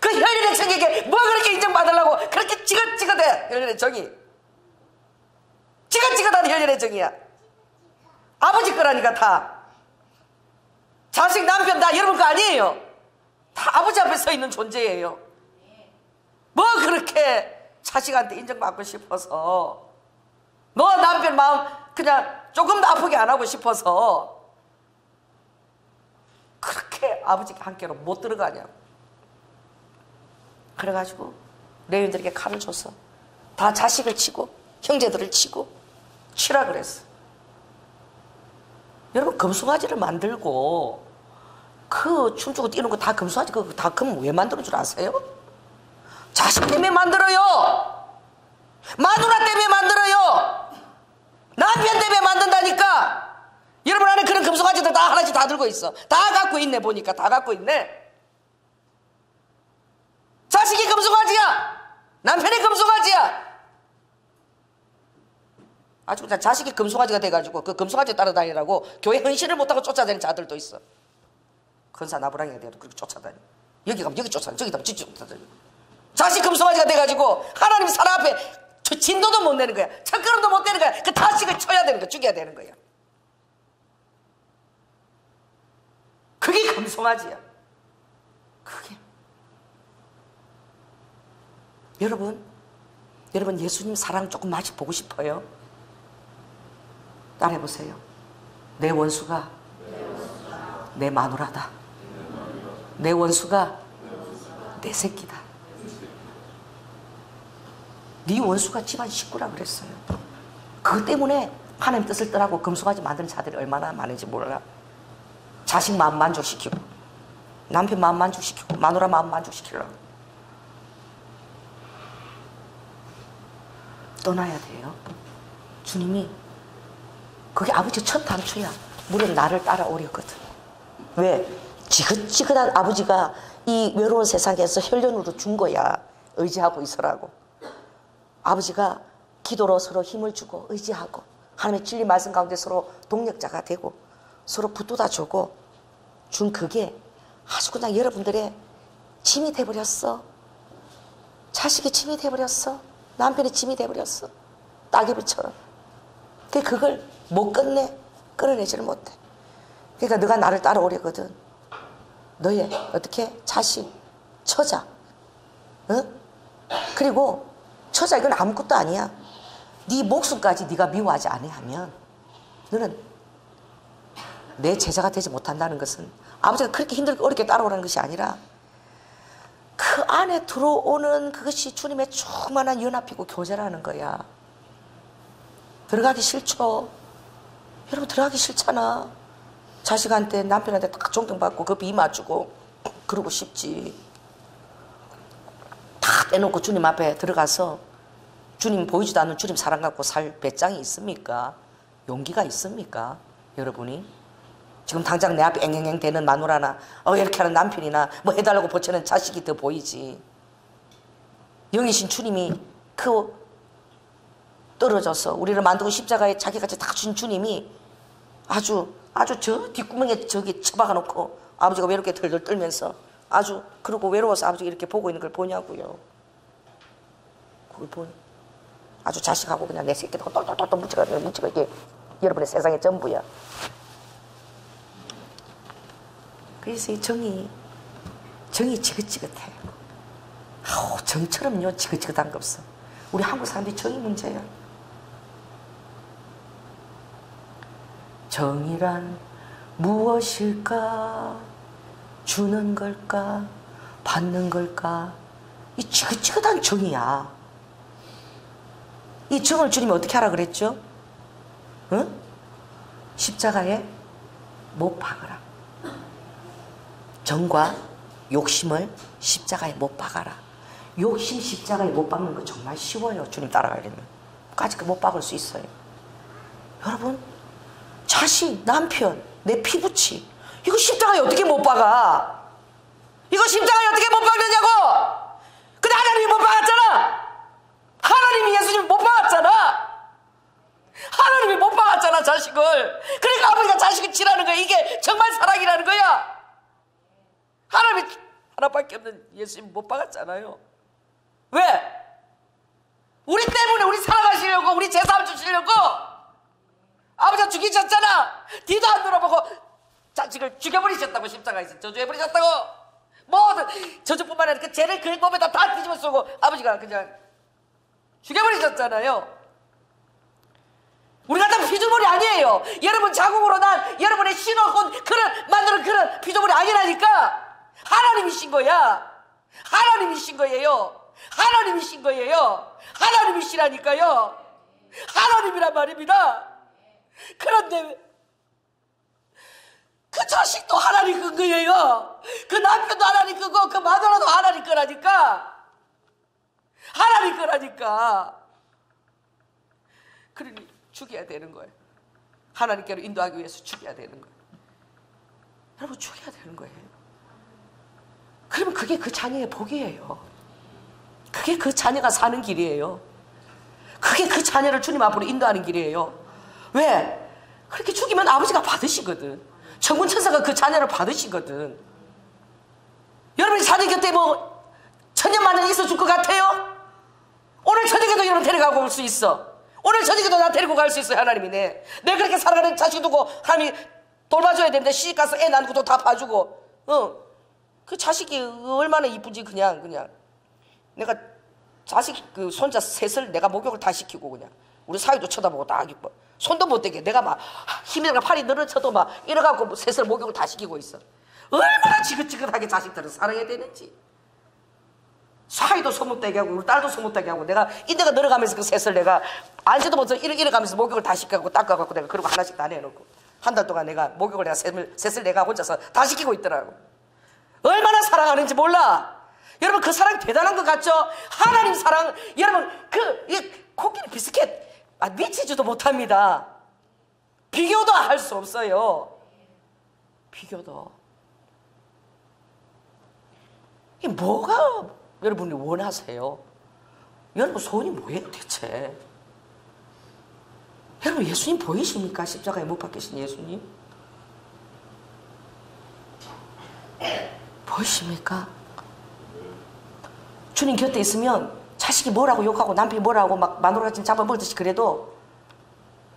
그 혈연의 정에게 뭐 그렇게 인정받으려고 그렇게 지긋지긋해. 혈연의 정이 지긋지긋한 혈연의 정이야. 아버지 거라니까 다. 자식 남편 다 여러분 거 아니에요. 다 아버지 앞에 서 있는 존재예요. 뭐 그렇게 자식한테 인정받고 싶어서 너 남편 마음 그냥 조금 더 아프게 안 하고 싶어서 그렇게 아버지가 함께로 못 들어가냐고. 그래가지고 레위인들에게 칼을 줬어. 다 자식을 치고 형제들을 치고 치라 그랬어. 여러분 금송아지를 만들고 그 춤추고 뛰는 거 다 금송아지 그거 다 금 왜 만드는 줄 아세요? 자식 때문에 만들어요. 마누라 때문에 만들어요. 남편 때문에 만든다니까. 여러분 안에 그런 금송아지들 다 하나씩 다 들고 있어. 다 갖고 있네. 보니까 다 갖고 있네. 자식이 금송아지야. 남편이 금송아지야. 아주 그냥 자식이 금송아지가 돼가지고 그 금송아지 따라다니라고 교회 헌신을 못하고 쫓아다니는 자들도 있어. 근사 나부랑이가 돼도 그렇게 쫓아다니. 여기 가면 여기 쫓아다니, 저기 가면 저기 쫓아다니. 자식 금송아지가 돼가지고 하나님 사람 앞에 진도도 못 내는 거야. 첫걸음도 못 내는 거야. 그 자식을 쳐야 되는 거야. 죽여야 되는 거야. 그게 금송아지야. 그게. 여러분 예수님 사랑 조금 맛이 보고 싶어요? 따라해보세요. 내 원수가 내 마누라다. 내 원수가 내 새끼다. 네 원수가 집안 식구라 그랬어요. 그것 때문에 하나님 뜻을 떠나고 금송아지 만드는 자들이 얼마나 많은지 몰라. 자식 마음 만족시키고 남편 마음 만족시키고 마누라 마음 만족시키려고 떠나야 돼요. 주님이 그게 아버지 첫 단추야. 물은 나를 따라오렸거든. 왜? 지긋지긋한 아버지가 이 외로운 세상에서 혈련으로 준 거야. 의지하고 있으라고. 아버지가 기도로 서로 힘을 주고 의지하고 하나님의 진리 말씀 가운데 서로 동력자가 되고 서로 붙들어주고 준 그게 아주 그냥 여러분들의 짐이 돼버렸어. 자식이 짐이 돼버렸어. 남편이 짐이 돼버렸어. 따개비처럼. 그걸 못 끝내. 끌어내지를 못해. 그러니까 너가 나를 따라오려거든. 너의 어떻게 자식, 처자, 응? 그리고 처자 이건 아무것도 아니야. 네 목숨까지 네가 미워하지 아니하면 너는 내 제자가 되지 못한다는 것은 아버지가 그렇게 힘들게 어렵게 따라오라는 것이 아니라 그 안에 들어오는 그것이 주님의 충만한 연합이고 교제라는 거야. 들어가기 싫죠. 여러분 들어가기 싫잖아. 자식한테 남편한테 딱 존경받고 그 비 맞추고 그러고 싶지. 다 떼놓고 주님 앞에 들어가서 주님 보이지도 않는 주님 사랑 갖고 살 배짱이 있습니까? 용기가 있습니까? 여러분이 지금 당장 내 앞에 앵앵앵 대는 마누라나 이렇게 하는 남편이나 뭐 해달라고 보채는 자식이 더 보이지. 영이신 주님이 그 떨어져서 우리를 만들고 십자가에 자기같이 다 주신 주님이 아주 저 뒷구멍에 저기 처박아 놓고 아버지가 외롭게 덜덜 떨면서 아주 그러고 외로워서 아버지가 이렇게 보고 있는 걸 보냐고요. 그걸 보니 아주 자식하고 그냥 내 새끼하고 똘똘똘똘 뭉쳐가 이게 여러분의 세상의 전부야. 그래서 이 정이 지긋지긋해. 정처럼요 지긋지긋한 거 없어. 우리 한국 사람들이 정이 문제야. 정이란 무엇일까? 주는 걸까? 받는 걸까? 이 지긋지긋한 정이야. 이 정을 주님이 어떻게 하라 그랬죠? 응? 십자가에 못 박으라. 정과 욕심을 십자가에 못 박아라. 욕심 십자가에 못 박는 거 정말 쉬워요. 주님 따라가려면. 까짓 못 박을 수 있어요. 여러분 자식, 남편, 내 피부치 이거 십자가에 어떻게 못 박아? 이거 십자가에 어떻게 못 박느냐고! 근데 하나님이 못 박았잖아! 하나님이 예수님 못 박았잖아! 하나님이 못 박았잖아 자식을. 그러니까 아버지가 자식을 치라는 거야. 이게 정말 사랑이라는 거야. 하나님이 하나밖에 없는 예수님 못 박았잖아요. 왜? 우리 때문에 우리 살아가시려고 우리 제사함 주시려고 아버지가 죽이셨잖아. 뒤도 안 돌아보고 자식을 죽여버리셨다고. 십자가에서 저주해버리셨다고. 모든 저주뿐만 아니라 그 죄를 그 몸에다 다 뒤집어 쓰고 아버지가 그냥 죽여버리셨잖아요. 우리 같은 피조물이 아니에요. 여러분 자궁으로 난 여러분의 신호혼 그런 만드는 그런 피조물이 아니라니까. 하나님이신 거야. 하나님이신 거예요. 하나님이신 거예요. 하나님이시라니까요. 하나님이란 말입니다. 그런데 그 자식도 하나님 건 거예요. 그 남편도 하나님 거고 그 마누라도 하나님 거라니까. 하나님 거라니까. 그러니 죽여야 되는 거예요. 하나님께로 인도하기 위해서 죽여야 되는 거예요. 여러분 죽여야 되는 거예요. 그러면 그게 그 자녀의 복이에요. 그게 그 자녀가 사는 길이에요. 그게 그 자녀를 주님 앞으로 인도하는 길이에요. 왜? 그렇게 죽이면 아버지가 받으시거든. 천군 천사가 그 자녀를 받으시거든. 여러분이 자녀 곁에 뭐 천년만년 있어 줄 것 같아요? 오늘 저녁에도 여러분 데려가고 올 수 있어. 오늘 저녁에도 나 데리고 갈 수 있어요. 하나님이 내 그렇게 살아가는 자식 두고 하나님이 돌봐줘야 되는데 시집가서 애 낳는 것도 다 봐주고 그 자식이 얼마나 이쁘지. 그냥 내가 자식 그 손자 셋을 내가 목욕을 다 시키고 그냥 우리 사위도 쳐다보고 딱 이뻐. 손도 못 대게 내가 막 힘이 들어가 팔이 늘어져도 막 이래갖고 셋을 목욕을 다 시키고 있어. 얼마나 지긋지긋하게 자식들을 사랑해야 되는지. 사위도 소문대게 하고 우리 딸도 소문대게 하고 내가 인대가 늘어가면서 그 셋을 내가 알지도 못해서 이래 가면서 목욕을 다 시켜갖고 닦아갖고 내가 그러고 하나씩 다 내놓고 한 달 동안 내가 목욕을 내가 셋을 내가 혼자서 다 시키고 있더라고. 얼마나 사랑하는지 몰라. 여러분 그 사랑 대단한 것 같죠? 하나님 사랑 여러분 코끼리 비스켓 미치지도 못합니다. 비교도 할 수 없어요. 비교도. 이 뭐가 여러분이 원하세요? 여러분 소원이 뭐예요 대체? 여러분 예수님 보이십니까? 십자가에 못 박히신 예수님 보이십니까? 주님 곁에 있으면 자식이 뭐라고 욕하고 남편이 뭐라고 막 마누라같이 잡아먹듯이 그래도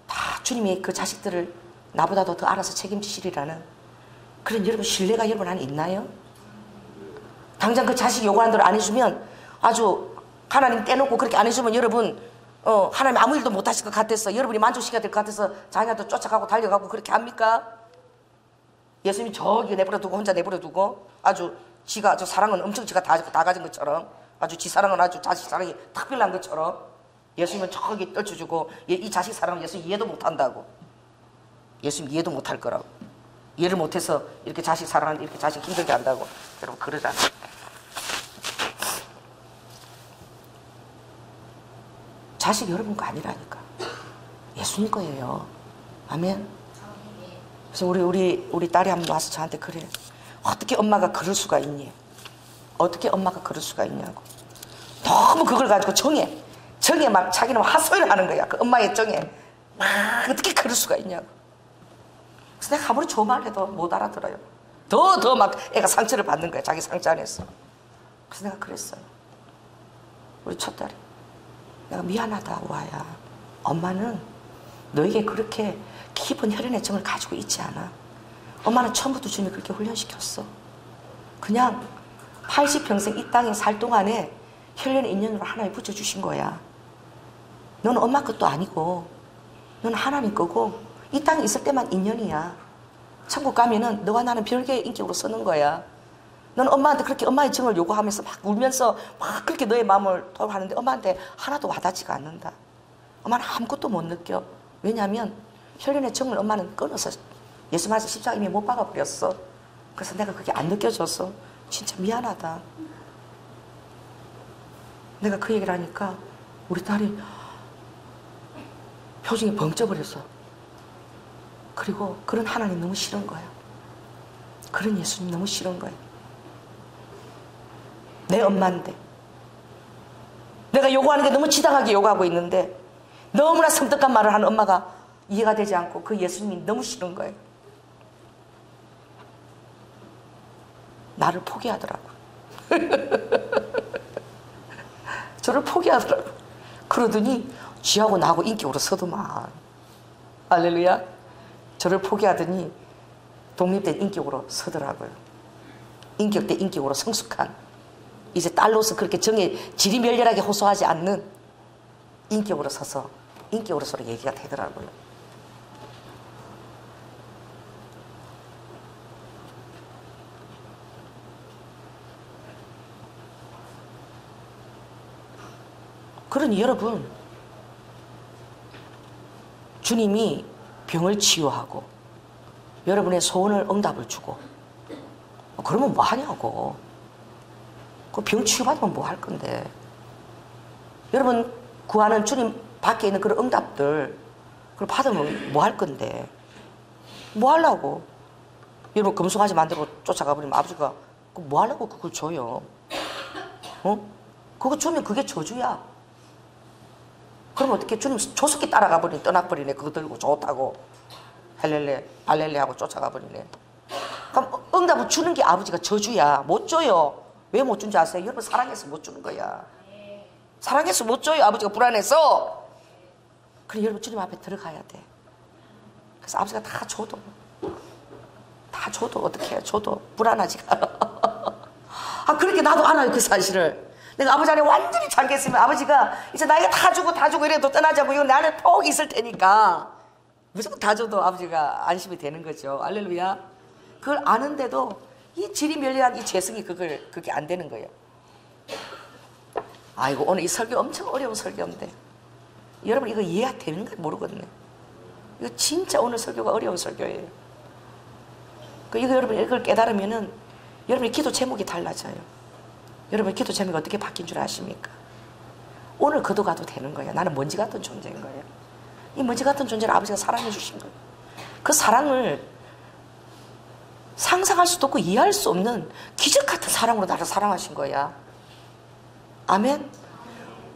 다 주님이 그 자식들을 나보다도 더 알아서 책임지시리라는 그런 여러분 신뢰가 여러분 안에 있나요? 당장 그 자식이 요구하는 대로 안 해주면 아주 하나님 떼놓고 그렇게 안 해주면 여러분 하나님 아무 일도 못 하실 것 같아서 여러분이 만족시켜야 될 것 같아서 자녀도 쫓아가고 달려가고 그렇게 합니까? 예수님이 저기 내버려 두고 혼자 내버려 두고 아주 지가 아주 사랑은 엄청 지가 다 가진 것처럼 아주 지 사랑은 아주 자식 사랑이 특별한 것처럼 예수님은 저기 떨쳐주고 이 자식 사랑은 예수님 이해도 못한다고. 예수님 이해도 못할 거라고. 이해를 못해서 이렇게 자식 사랑하는데 이렇게 자식 힘들게 한다고. 여러분 그러잖아. 자식 여러분 거 아니라니까. 예수님 거예요. 아멘. 그래서 우리 딸이 한번 와서 저한테 그래. 어떻게 엄마가 그럴 수가 있니? 어떻게 엄마가 그럴 수가 있냐고. 너무 그걸 가지고 정에 막 자기는 헛소리를 하는 거야. 그 엄마의 정에 막 어떻게 그럴 수가 있냐고. 그래서 내가 아무리 좋은 말 해도 못 알아들어요. 더 막 애가 상처를 받는 거야. 자기 상처 안에서. 그래서 내가 그랬어요. 우리 첫딸이. 내가 미안하다 와야. 엄마는 너에게 그렇게 깊은 혈연의 정을 가지고 있지 않아. 엄마는 처음부터 주님이 그렇게 훈련시켰어. 그냥 80평생 이 땅에 살 동안에 혈연의 인연으로 하나님 붙여주신 거야. 너는 엄마 것도 아니고 너는 하나님 거고 이 땅에 있을 때만 인연이야. 천국 가면은 너와 나는 별개의 인격으로 서는 거야. 너는 엄마한테 그렇게 엄마의 정을 요구하면서 막 울면서 막 그렇게 너의 마음을 토하는데 엄마한테 하나도 와닿지가 않는다. 엄마는 아무것도 못 느껴. 왜냐하면 혈연의 정을 엄마는 끊어서 예수 말씀 십자가 이미 못 박아버렸어. 그래서 내가 그게 안 느껴져서 진짜 미안하다. 내가 그 얘기를 하니까 우리 딸이 표정이 벙쪄버렸어. 그리고 그런 하나님 너무 싫은 거야. 그런 예수님 너무 싫은 거야. 내 엄마인데 내가 요구하는 게 너무 지당하게 요구하고 있는데 너무나 섬뜩한 말을 하는 엄마가 이해가 되지 않고 그 예수님이 너무 싫은 거예요. 나를 포기하더라고. 저를 포기하더라고. 그러더니 쥐하고 나하고 인격으로 서더만. 할렐루야. 저를 포기하더니 독립된 인격으로 서더라고요. 인격 대 인격으로 성숙한, 이제 딸로서 그렇게 정에 지리멸렬하게 호소하지 않는 인격으로 서서 인격으로 서로 얘기가 되더라고요. 그러니 여러분, 주님이 병을 치유하고 여러분의 소원을 응답을 주고 그러면 뭐 하냐고. 그 병 치유받으면 뭐 할 건데. 여러분 구하는 주님 밖에 있는 그런 응답들 그걸 받으면 뭐 할 건데. 뭐 하려고. 여러분 금송아지 만들고 쫓아가 버리면 아버지가 뭐 하려고 그걸 줘요. 그거 주면 그게 저주야. 그러면 어떻게 주님 조숙히 따라가 버리니 떠나버리네. 그거 들고 좋다고 할렐레 알렐레 하고 쫓아가 버리네. 그럼 응답을 주는 게 아버지가 저주야. 못 줘요. 왜 못 준지 아세요? 여러분 사랑해서 못 주는 거야. 사랑해서 못 줘요. 아버지가 불안해서. 그래 여러분 주님 앞에 들어가야 돼. 그래서 아버지가 다 줘도 어떻게 해. 줘도 불안하지가. 아 그렇게 나도 알아요 그 사실을. 내가 아버지 안에 완전히 잠겼으면 아버지가 이제 나에게 다 주고 이래도 떠나자고 이거 내 안에 톡 있을 테니까 무조건 다 줘도 아버지가 안심이 되는 거죠. 할렐루야. 그걸 아는데도 이 지리멸리한 이 죄성이 그게 안 되는 거예요. 아이고 오늘 이 설교 엄청 어려운 설교인데 여러분 이거 이해가 되는가 모르겠네. 이거 진짜 오늘 설교가 어려운 설교예요. 이거 여러분 이걸 깨달으면은 여러분의 기도 제목이 달라져요. 여러분 기도 제목이 어떻게 바뀐 줄 아십니까? 오늘 그도 가도 되는 거예요. 나는 먼지 같은 존재인 거예요. 이 먼지 같은 존재를 아버지가 사랑해 주신 거예요. 그 사랑을 상상할 수도 없고 이해할 수 없는 기적 같은 사랑으로 나를 사랑하신 거야. 아멘.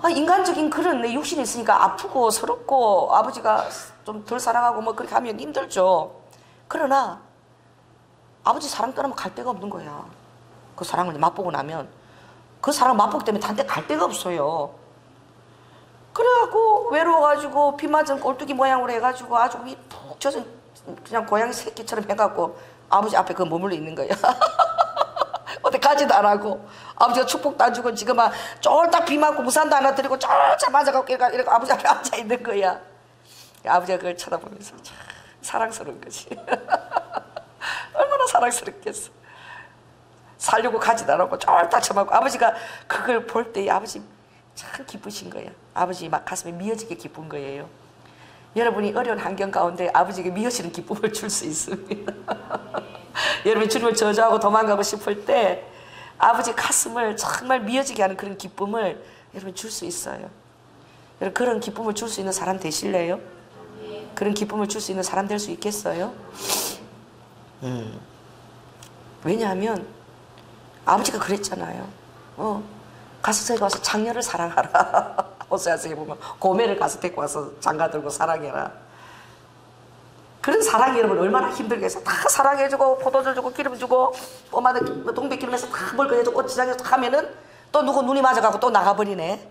인간적인 그런 내 육신이 있으니까 아프고 서럽고 아버지가 좀 덜 사랑하고 뭐 그렇게 하면 힘들죠. 그러나 아버지 사랑 떠나면 갈 데가 없는 거야. 그 사랑을 맛보고 나면 그 사랑 맛보기 때문에 단 데 갈 데가 없어요. 그래갖고 외로워가지고 비 맞은 꼴뚜기 모양으로 해가지고 아주 푹 젖은 그냥 고양이 새끼처럼 해갖고 아버지 앞에 그 머물러 있는 거야. 어디 가지도 안 하고 아버지가 축복도 안 주고 지금 막 쫄딱 비 맞고 우산도 하나 드리고 쫄딱 맞아갖고 이렇게 아버지 앞에 앉아 있는 거야. 아버지가 그걸 쳐다보면서 참 사랑스러운 거지. 얼마나 사랑스럽겠어. 살려고 가지도 않고 쫄딱 쳐맞고 아버지가 그걸 볼 때 아버지 참 기쁘신 거예요. 아버지 막 가슴에 미어지게 기쁜 거예요. 여러분이 어려운 환경 가운데 아버지에게 미어지는 기쁨을 줄 수 있습니다. 여러분이 주님을 저주하고 도망가고 싶을 때 아버지 가슴을 정말 미어지게 하는 그런 기쁨을 여러분 줄 수 있어요. 여러분 그런 기쁨을 줄 수 있는 사람 되실래요? 그런 기쁨을 줄 수 있는 사람 될 수 있겠어요? 왜냐하면 아버지가 그랬잖아요. 가서 저기 와서 장녀를 사랑하라. 호세아서에 보면 고멜을 가서 데리고 와서 장가 들고 사랑해라. 그런 사랑이 여러분 얼마나 힘들게 해서 다 사랑해주고 포도주 주고 기름 주고 꼬마들 동백 기름에서 다 멀거해주고 꽃지장에서 하면은 또 누구 눈이 맞아가고 또 나가버리네.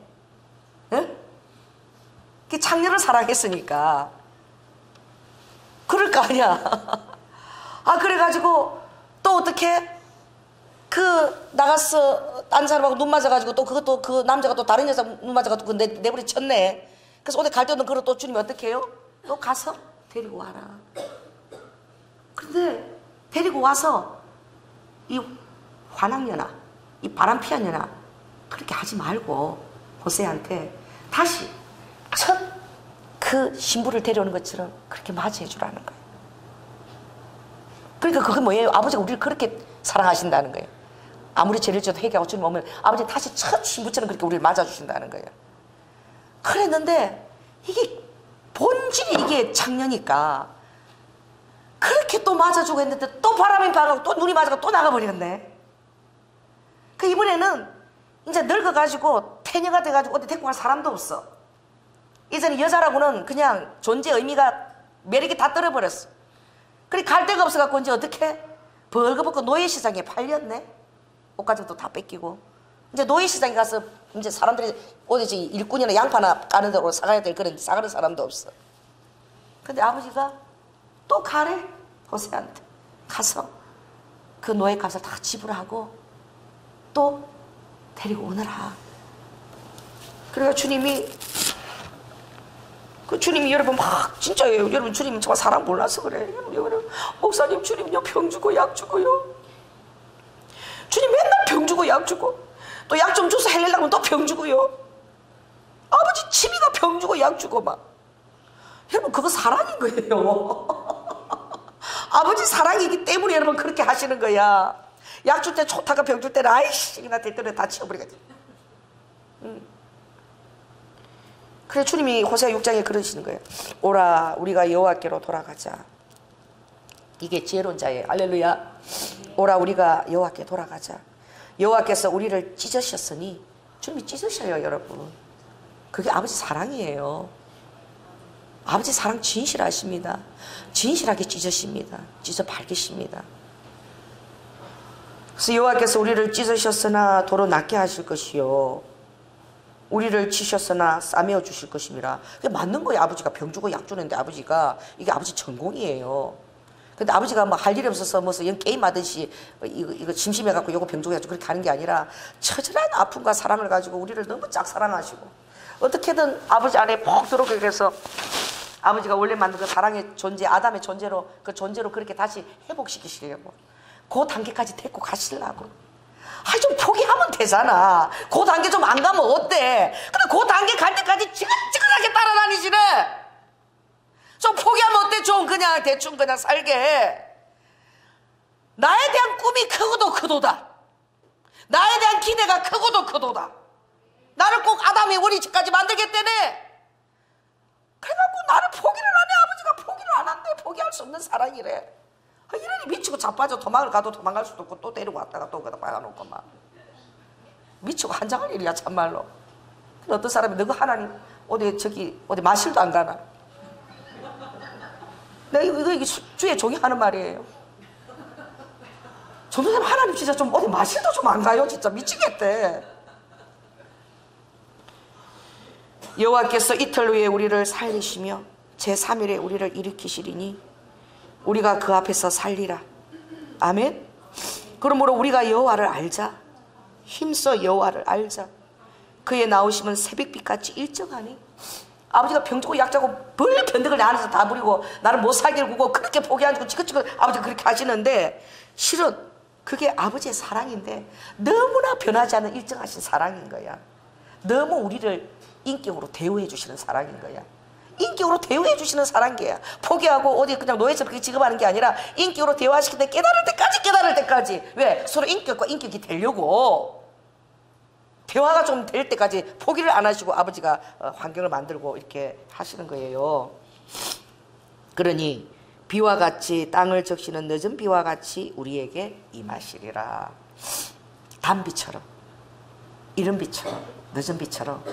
응? 그 장녀를 사랑했으니까 그럴 거 아니야. 그래가지고 또 어떻게 나가서 딴 사람하고 눈 맞아가지고 또 그것도 그 남자가 또 다른 여자 눈 맞아가지고 내버리 쳤네. 그래서 어디 갈 때는 그걸 또 주님이 어떻게 해요? 너 가서 데리고 와라. 근데 데리고 와서 이 환악녀나 이 바람피한 년아 그렇게 하지 말고 호세한테 다시 첫 그 신부를 데려오는 것처럼 그렇게 맞이해 주라는 거예요. 그러니까 그게 뭐예요? 아버지가 우리를 그렇게 사랑하신다는 거예요. 아무리 죄를 져도 회개하고 주님 오면 아버지 다시 첫 신부처럼 그렇게 우리를 맞아주신다는 거예요. 그랬는데 이게 본질이 이게 장녀니까 그렇게 또 맞아주고 했는데 또 바람이 박아고 또 눈이 맞아가 또 나가버렸네. 그 이번에는 이제 늙어가지고 태녀가 돼가지고 어디 데리고 갈 사람도 없어. 이제는 여자라고는 그냥 존재 의미가 매력이 다 떨어버렸어. 그래 갈 데가 없어갖고 이제 어떻게 벌거벗고 노예시장에 팔렸네. 옷가지도 다 뺏기고 이제 노예시장에 가서 이제 사람들이 어디 일꾼이나 양파나 까는 데로 사가야 될 그런 사가는 사람도 없어. 근데 아버지가 또 가래. 호세한테 가서 그 노예 값을 다 지불하고 또 데리고 오너라. 그러니까 주님이 여러분 막 진짜예요. 여러분 주님 정말 사랑 몰라서 그래. 여러분 목사님 주님요 병 주고 약 주고요. 주님 맨날 병 주고 약 주고 또 약 좀 줘서 헬리려고 하면 또 병 주고요. 아버지 취미가 병 주고 약 주고 막. 여러분 그거 사랑인 거예요. 아버지 사랑이기 때문에 여러분 그렇게 하시는 거야. 약 줄 때 좋다가 병 줄 때는 아이씨 나 대떨에 다 치워버리겠지. 그래 주님이 호세아 6장에 그러시는 거예요. 오라 우리가 여호와께로 돌아가자. 이게 지혜로운 자예요. 할렐루야. 오라 우리가 여호와께 돌아가자. 여호와께서 우리를 찢으셨으니 주님이 찢으셔요 여러분. 그게 아버지 사랑이에요. 아버지 사랑 진실하십니다. 진실하게 찢으십니다. 찢어 밝히십니다. 그래서 여호와께서 우리를 찢으셨으나 도로 낫게 하실 것이요 우리를 치셨으나 싸매어 주실 것임이라. 그게 맞는 거예요. 아버지가 병 주고 약 주는데 아버지가 이게 아버지 전공이에요. 근데 아버지가 뭐 할 일이 없어서 무슨 게임 하듯이 이거 심심해갖고 요거 병 주고 약 주고 그렇게 하는 게 아니라 처절한 아픔과 사랑을 가지고 우리를 너무 짝사랑하시고 어떻게든 아버지 안에 푹 들어오게 해서 아버지가 원래 만든 그 사랑의 존재 아담의 존재로 그 존재로 그렇게 다시 회복시키시려고 그 단계까지 데리고 가시려고. 좀 포기하면 되잖아. 그 단계 좀 안 가면 어때? 근데 그 단계 갈 때까지 지긋지긋하게 따라다니시네. 좀 포기하면 좀 그냥 대충 그냥 살게 해. 나에 대한 꿈이 크고도 크도다. 나에 대한 기대가 크고도 크도다. 나를 꼭 아담의 원리집까지 만들겠다네. 그래갖고 나를 포기를 안 해. 아버지가 포기를 안 한대. 포기할 수 없는 사랑이래. 이러니 미치고 자빠져 도망을 가도 도망갈 수도 없고 또 데리고 왔다가 또 거기다 박아놓고 막 미치고 한장할 일이야 참말로. 근데 어떤 사람이 너가 하나님 어디 마실도 안 가나? 내가 이거 주의 종이 하는 말이에요. 전도사님 하나님 진짜 좀 어디 마실도 좀 안 가요? 진짜 미치겠대. 여호와께서 이틀 후에 우리를 살리시며 제3일에 우리를 일으키시리니 우리가 그 앞에서 살리라. 아멘. 그러므로 우리가 여호와를 알자. 힘써 여호와를 알자. 그의 나오심은 새벽빛같이 일정하니. 아버지가 병주고 약자고 벌 견득을 내 안에서 다 부리고 나를 못 살게 구고 그렇게 포기하고 지긋지긋 아버지가 그렇게 하시는데 실은 그게 아버지의 사랑인데 너무나 변하지 않는 일정하신 사랑인 거야. 너무 우리를 인격으로 대우해 주시는 사랑인 거야. 인격으로 대우해 주시는 사랑이야. 포기하고 어디 그냥 노예처럼 그렇게 취급하는 게 아니라 인격으로 대화시키는데 깨달을 때까지 왜? 서로 인격과 인격이 되려고 대화가 좀 될 때까지 포기를 안 하시고 아버지가 환경을 만들고 이렇게 하시는 거예요. 그러니 비와 같이 땅을 적시는 늦은 비와 같이 우리에게 임하시리라. 단비처럼, 이른 비처럼, 늦은 비처럼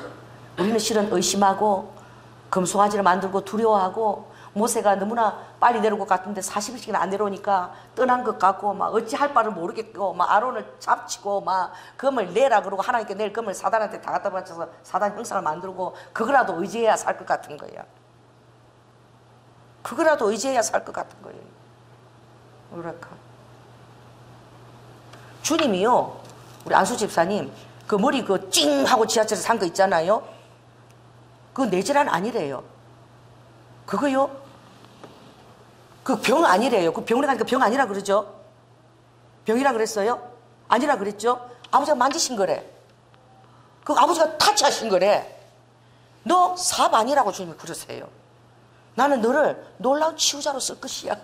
우리는 실은 의심하고 금송아지를 만들고 두려워하고 모세가 너무나 빨리 내려올 것 같은데 40일씩이나 안 내려오니까 떠난 것 같고 막 어찌 할 바를 모르겠고 막 아론을 잡치고 막 금을 내라 그러고 하나님께 낼 금을 사단한테 다 갖다 바쳐서 사단 형상을 만들고 그거라도 의지해야 살 것 같은 거야. 그거라도 의지해야 살 것 같은 거예요. 뭐랄까. 주님이요, 우리 안수 집사님 그 머리 그 찡 하고 지하철에서 산 거 있잖아요. 그거 뇌질환 아니래요. 그거요? 그 병 아니래요. 그 병원에 가니까 병 아니라 그러죠? 병이라 그랬어요? 아니라 그랬죠? 아버지가 만지신 거래. 그 아버지가 타치하신 거래. 너 사업 아니라고 주님이 그러세요. 나는 너를 놀라운 치유자로 쓸 것이야.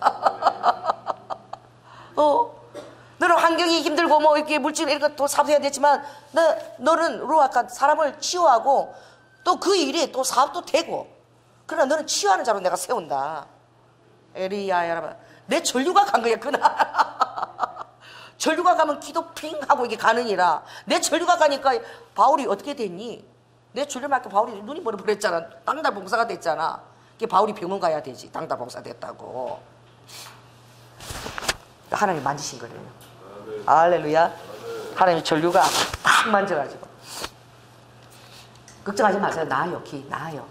너는 환경이 힘들고 뭐 이렇게 물질 이런 것도 사업해야 되지만 너는 루아카 사람을 치유하고 또 그 일이 또 사업도 되고 그러나 너는 치유하는 자로 내가 세운다. 에리야 여러분, 내 전류가 간 거야 그날. 전류가 가면 기도 핑 하고 이게 가느니라. 내 전류가 가니까 바울이 어떻게 됐니? 내 전류 맞고 바울이 눈이 멀어버렸잖아. 땅달 봉사가 됐잖아. 그게 바울이 병원 가야 되지. 땅달 봉사 됐다고. 하나님 만지신 거래요. 할렐루야. 하나님의 전류가 딱 만져가지고 걱정하지 마세요. 나아요. 기 나아요.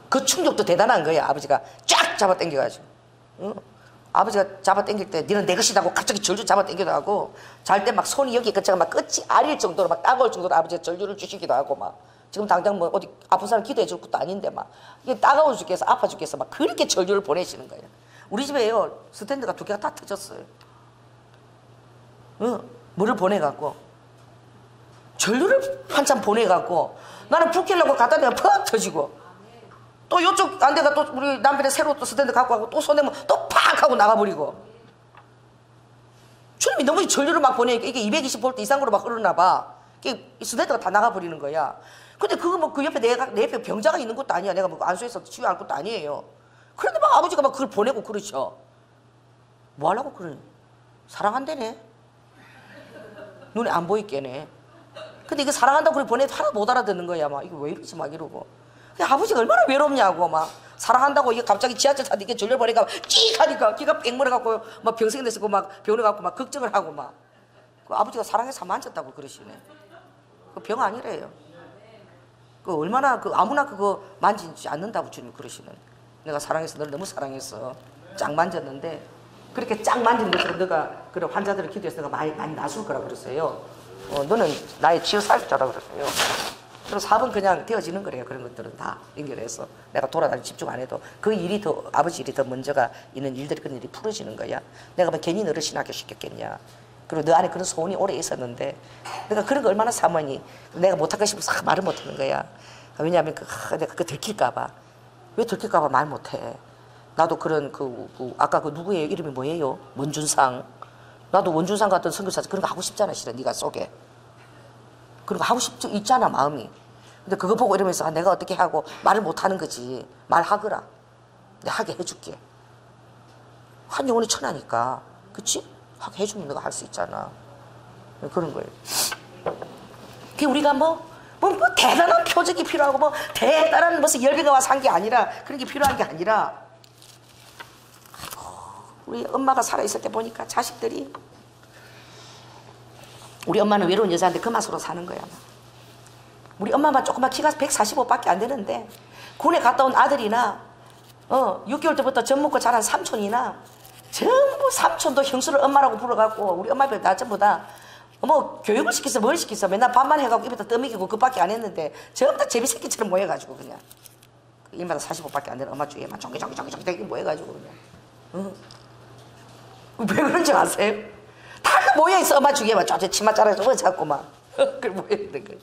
그 충격도 대단한 거예요. 아버지가 쫙 잡아 당겨가지고. 아버지가 잡아 당길 때 너는 내 것이다고 갑자기 절주 잡아 당기도 하고 잘 때 막 손이 여기 끝자가 막 끝이 아릴 정도로 막 따가울 정도로 아버지가 절주를 주시기도 하고 막 지금 당장 뭐 어디 아픈 사람 기도해 줄 것도 아닌데 막 이게 따가워 죽겠어 아파 죽겠어 막 그렇게 절주를 보내시는 거예요. 우리 집에요 스탠드가 2개가 다 터졌어요. 물을 보내갖고 전류를 한참 보내갖고 나는 불 켜려고 갖다 대면 퍽 터지고 또 이쪽 안 돼가 또 우리 남편이 새로 또 스탠드 갖고 가고 또 손대면 또 팍 하고 나가버리고 주님이 너무 전류를 막 보내니까 이게 220V 이상으로 막 흐르나 봐. 이게 스탠드가 다 나가버리는 거야. 근데 그거 뭐 그 옆에 내 옆에 병자가 있는 것도 아니야. 내가 뭐 안수해서 치유할 것도 아니에요. 그런데 막 아버지가 막 그걸 보내고 그러셔. 뭐 하려고 그러니? 사랑한대네. 눈에 안 보이겠네. 근데 이거 사랑한다고 그래 보내도 하나도 못 알아듣는 거야. 막 이거 왜 이러지 막 이러고. 아버지가 얼마나 외롭냐고 막 사랑한다고 이게 갑자기 지하철 타는데 이게 졸려버리니까 찌익 하니까 기가 뺑물어갖고 막 병생이 됐고 막 병원에 가고 막 걱정을 하고 막 그 아버지가 사랑해서 만졌다고 그러시네. 그 병 아니래요. 그 얼마나 그 아무나 그거 만지지 않는다고 주님 그러시는. 내가 사랑해서 널 너무 사랑했어. 쫙 만졌는데 그렇게 쫙 만지는 것처럼 너가 그런 환자들을 기도해서 내가 많이 나술 거라 그랬어요. 너는 나의 치유 살 자라 그랬어요. 그래서 사업은 그냥 되어지는 거래요. 그런 것들은 다 연결해서 내가 돌아다니 집중 안 해도 그 일이 더 아버지 일이 더 먼저가 있는 일들이 그런 일이 풀어지는 거야. 내가 뭐 괜히 너를 신학교 시켰겠냐. 그리고 너 안에 그런 소원이 오래 있었는데 내가 그런 거 얼마나 사모니. 내가 못하고 싶어서 말을 못하는 거야. 왜냐하면 내가 그거 들킬까 봐. 왜 들킬까 봐 말 못해. 나도 그런 아까 그 누구예요? 이름이 뭐예요? 원준상. 나도 원준상 같은 선교사 그런 거 하고 싶잖아. 실은 네가 속에 그런 거 하고 싶지 있잖아 마음이. 근데 그거 보고 이러면서 내가 어떻게 하고 말을 못하는 거지. 말하거라. 내가 하게 해줄게. 한 영혼이 천하니까 그치? 하게 해주면 너가 할 수 있잖아. 그런 거예요. 그 우리가 뭐 대단한 표적이 필요하고 뭐 대단한 무슨 열배가 와서 한 게 아니라 그런 게 필요한 게 아니라 우리 엄마가 살아있을 때 보니까 자식들이 우리 엄마는 외로운 여자인데 그 맛으로 사는 거야. 우리 엄마만 조그만 키가 145밖에 안 되는데 군에 갔다 온 아들이나 6개월 때부터 젖 먹고 자란 삼촌이나 전부 삼촌도 형수를 엄마라고 불러갖고 우리 엄마 다 전부 다 뭐 교육을 시켰어 뭘 시켰어 맨날 밥만 해갖고 입에다 떠먹이고 그밖에 안 했는데 전부 다 제비새끼처럼 모여가지고 그냥 일마다 45밖에 안 되는 엄마 주위에만 종기종기 모여가지고 그냥 왜 그런지 아세요? 다 그 모여있어 엄마 주위에만 쫙 치마 자라서 자꾸 막 그래 모여있는 거예요.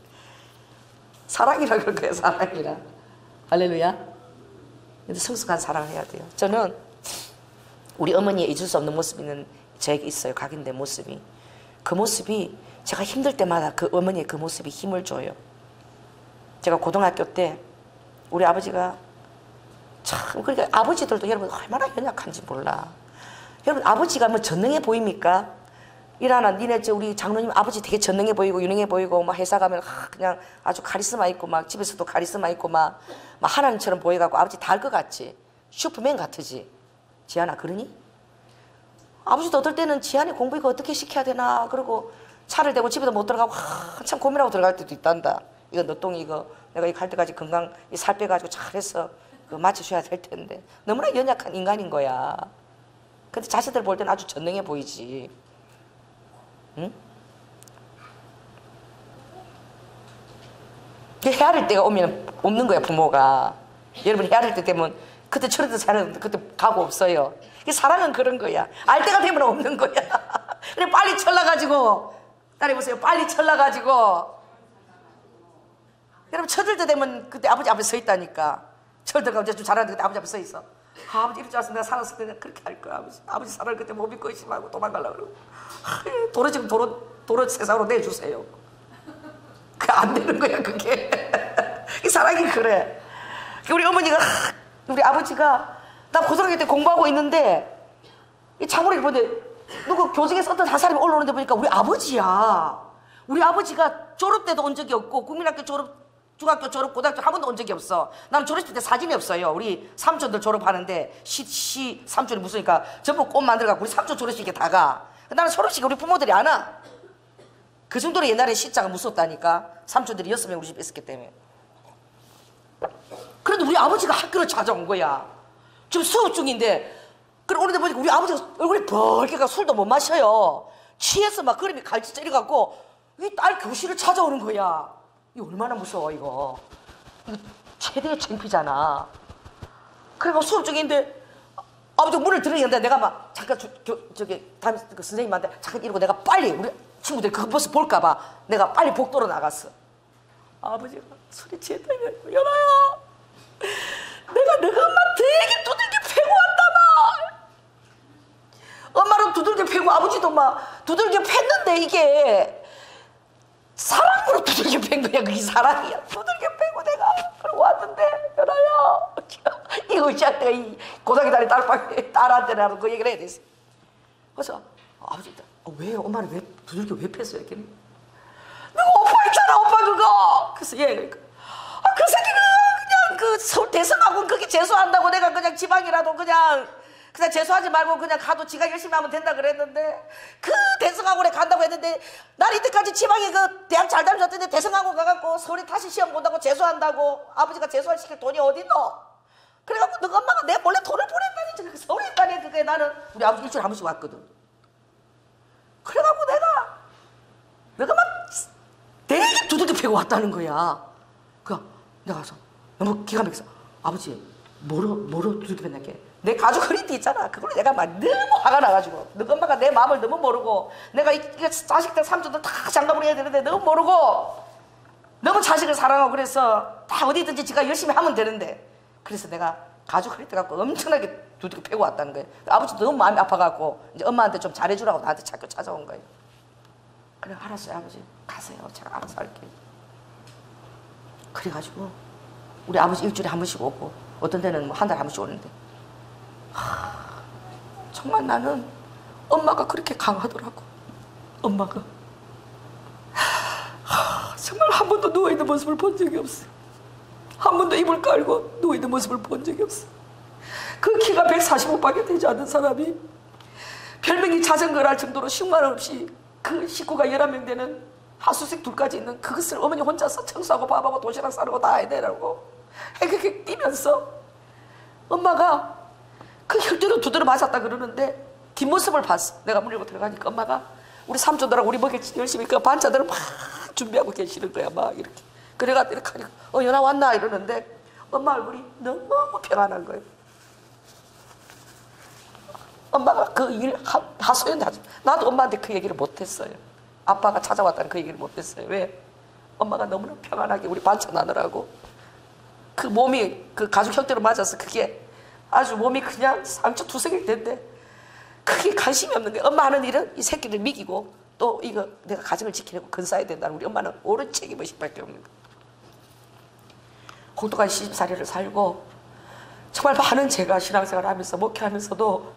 사랑이라 그럴 거예요. 사랑이라. 할렐루야. 근데 성숙한 사랑을 해야 돼요. 저는 우리 어머니의 잊을 수 없는 모습이 저에게 있어요. 각인된 모습이. 그 모습이 제가 힘들 때마다 그 어머니의 그 모습이 힘을 줘요. 제가 고등학교 때 우리 아버지가 참 그러니까 아버지들도 여러분 얼마나 연약한지 몰라. 여러분 아버지가 뭐 전능해 보입니까? 일하나 니네 우리 장로님 아버지 되게 전능해 보이고 유능해 보이고 막 회사 가면 그냥 아주 카리스마 있고 막 집에서도 카리스마 있고 막 하나님처럼 보여갖고 아버지 다 알 것 같지? 슈퍼맨 같으지? 지안아 그러니? 아버지도 어떨 때는 지안이 공부 이거 어떻게 시켜야 되나 그러고 차를 대고 집에도 못 들어가고 한참 고민하고 들어갈 때도 있단다. 이거 너똥이 이거 내가 이거 갈 때까지 건강 살 빼가지고 잘해서 맞춰줘야 될 텐데 너무나 연약한 인간인 거야. 근데 자식들 볼 때는 아주 전능해 보이지. 응? 헤아릴 때가 오면 없는 거야 부모가. 여러분 헤아릴 때 되면 그때 저런데 사는 그때 가고 없어요. 사랑은 그런 거야. 알 때가 되면 없는 거야. 그래 빨리 철나가지고 따라해보세요. 빨리 철나가지고 여러분 철들 때 되면 그때 아버지 앞에 서 있다니까. 철들가 이제 좀 잘하는데 그때 아버지 앞에 서 있어. 아버지 이럴 줄 알았으면 내가 살았을 때 그렇게 할 거야. 아버지 사랑을 그때 못 믿고 있지 말고 도망가려고 그러고 도로 지금 도로 세상으로 내주세요. 그게 안 되는 거야 그게. 이 사랑이 그래. 우리 어머니가 우리 아버지가 나 고등학교 때 공부하고 있는데 이 창문을 보는데 누구 교직에서 어떤 한 사람이 올라오는데 보니까 우리 아버지야. 우리 아버지가 졸업 때도 온 적이 없고 국민학교 졸업 중학교 졸업 고등학교 한 번도 온 적이 없어. 나는 졸업식 때 사진이 없어요. 우리 삼촌들 졸업하는데 삼촌이 무서우니까 전부 꽃 만들어갖고 우리 삼촌 졸업식에 다가. 나는 졸업식에 우리 부모들이 안 와. 그 정도로 옛날에 시자가 무섭다니까. 삼촌들이 6명 우리 집에 있었기 때문에. 그래도 우리 아버지가 학교로 찾아온 거야. 지금 수업 중인데 그래 오는데 보니까 우리 아버지가 얼굴이 벌게가 술도 못 마셔요. 취해서 막 그림이 갈치 째려갖고 이 딸 교실을 찾아오는 거야. 이거 얼마나 무서워 이거 최대의 창피잖아. 그래가 수업 중인데 아버지가 문을 들으니까 내가 막 잠깐 저기 담임 그 선생님한테 잠깐 이러고 내가 빨리 우리 친구들이 그 버스 볼까봐 내가 빨리 복도로 나갔어. 아버지가 소리 취했다며 연아야 내가 엄마 되게 두들겨 패고 왔다 막. 엄마는 두들겨 패고 아버지도 막 두들겨 팼는데 이게 사랑으로 두들겨 팬 거야. 그게 사랑이야. 두들겨 패고 내가 그러고 왔는데 연아야 이거 의지할 때가 이 고등학교 다니 딸한테라도 그 얘기를 해야 됐어. 그래서 아버지 왜요? 엄마는 왜 두들겨 왜 팼어요? 걔는 내가 오빠 있잖아 오빠 그거. 그래서 얘 그러니까 그 새끼가 그냥 그 서울 대성하고 그렇게 재수한다고 내가 그냥 지방이라도 그냥 재수하지 말고 그냥 가도 지가 열심히 하면 된다 그랬는데 그 대성학원에 간다고 했는데 난 이때까지 지방에 그 대학 잘 다녔는데 대성학원 가갖고 서울에 다시 시험 본다고 재수한다고 아버지가 재수할 시킬 돈이 어딨노? 그래갖고 너가 엄마가 내 몰래 돈을 보냈다니 서울에 있다니 그게 나는 우리 아버지 일주일에 한 번씩 왔거든. 그래갖고 내가 막 되게 두들겨 패고 왔다는 거야. 내가 가서 너무 기가 막혀서 아버지 뭐로 두들겨 팼나게 내 가죽 허리띠 있잖아. 그걸로 내가 막 너무 화가 나가지고 너 엄마가 내 마음을 너무 모르고 내가 이거 자식들 삼촌들 다 장가를 해야 되는데 너무 모르고 너무 자식을 사랑하고 그래서 다 어디든지 지가 열심히 하면 되는데 그래서 내가 가죽 허리띠 갖고 엄청나게 두들겨 패고 왔다는 거예요. 아버지 너무 마음이 아파갖고 이제 엄마한테 좀 잘해주라고 나한테 자꾸 찾아온 거예요. 그래 알았어요 아버지 가세요. 제가 알아서 할게요. 그래가지고 우리 아버지 일주일에 한 번씩 오고 어떤 데는 뭐 한 달에 한 번씩 오는데 정말 나는 엄마가 그렇게 강하더라고. 엄마가 정말 한 번도 누워있는 모습을 본 적이 없어. 한 번도 이불 깔고 누워있는 모습을 본 적이 없어. 그 키가 145밖에 되지 않는 사람이 별명이 자전거를 할 정도로 식만 없이 그 식구가 11명 되는 하수색 둘까지 있는 그것을 어머니 혼자서 청소하고 밥하고 도시락 싸르고 다 해야 되라고 그렇게 뛰면서 엄마가 그 혈두로 두드려 맞았다 그러는데 뒷모습을 봤어. 내가 문 열고 들어가니까 엄마가 우리 삼촌들하고 우리 먹일 열심히 그 반찬들을 막 준비하고 계시는 거야. 막 이렇게. 그래가 이렇게 하니까 연아 왔나 이러는데 엄마 얼굴이 너무 평안한 거예요. 엄마가 그 일 하소연 하죠. 나도 엄마한테 그 얘기를 못했어요. 아빠가 찾아왔다는 그 얘기를 못했어요. 왜? 엄마가 너무나 평안하게 우리 반찬 하느라고 그 몸이 그 가죽 형태로 맞아서 그게 아주 몸이 그냥 상처 투성일 텐데 크게 관심이 없는 거예요. 엄마 하는 일은 이 새끼를 먹이고 또 이거 내가 가정을 지키려고 근사해야 된다는 우리 엄마는 옳은 책임의식밖에 없는 거예요. 혹독한 시집살이를 살고 정말 많은 제가 신앙생활을 하면서 목회하면서도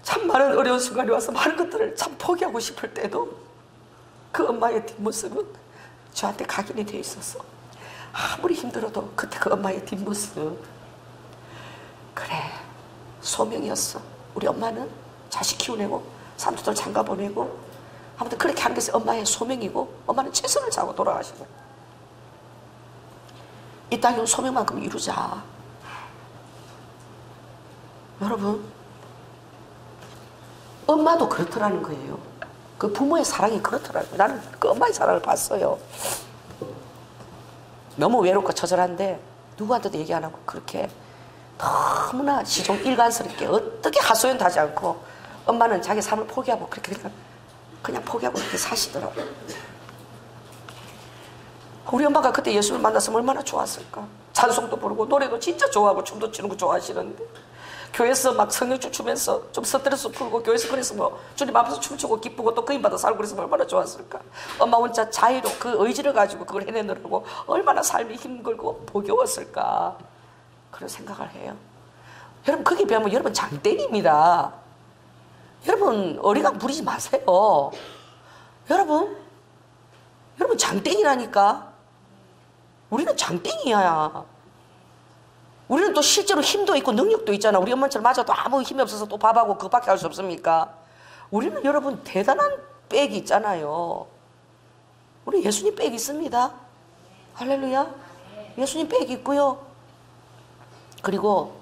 참 많은 어려운 순간이 와서 많은 것들을 참 포기하고 싶을 때도 그 엄마의 뒷모습은 저한테 각인이 돼 있었어. 아무리 힘들어도 그때 그 엄마의 뒷모습 그래 소명이었어. 우리 엄마는 자식 키우내고 삼촌들 장가 보내고 아무튼 그렇게 하는 것이 엄마의 소명이고 엄마는 최선을 다하고 돌아가시고 이 땅에 온 소명만큼 이루자. 여러분 엄마도 그렇더라는 거예요. 그 부모의 사랑이 그렇더라고요. 나는 그 엄마의 사랑을 봤어요. 너무 외롭고 처절한데 누구한테도 얘기 안 하고 그렇게 너무나 시종 일관스럽게 어떻게 하소연도 하지 않고 엄마는 자기 삶을 포기하고 그렇게 그냥 포기하고 그렇게 사시더라고요. 우리 엄마가 그때 예수를 만났으면 얼마나 좋았을까. 찬송도 부르고 노래도 진짜 좋아하고 춤도 추는 거 좋아하시는데 교회에서 막 성령춤 추면서 좀 스트레스 풀고 교회에서 그래서 뭐 주님 앞에서 춤추고 기쁘고 또 그임 받아 살고 그랬으면 얼마나 좋았을까. 엄마 혼자 자유로 그 의지를 가지고 그걸 해내느라고 얼마나 삶이 힘들고 보겨웠을까 그런 생각을 해요. 여러분 거기 비하면 여러분 장땡입니다. 여러분 어리광 부리지 마세요. 여러분 장땡이라니까. 우리는 장땡이야. 우리는 또 실제로 힘도 있고 능력도 있잖아. 우리 엄마처럼 맞아도 아무 힘이 없어서 또 밥하고 그것밖에 할 수 없습니까? 우리는 여러분 대단한 백이 있잖아요. 우리 예수님 백이 있습니다. 할렐루야. 예수님 백이 있고요. 그리고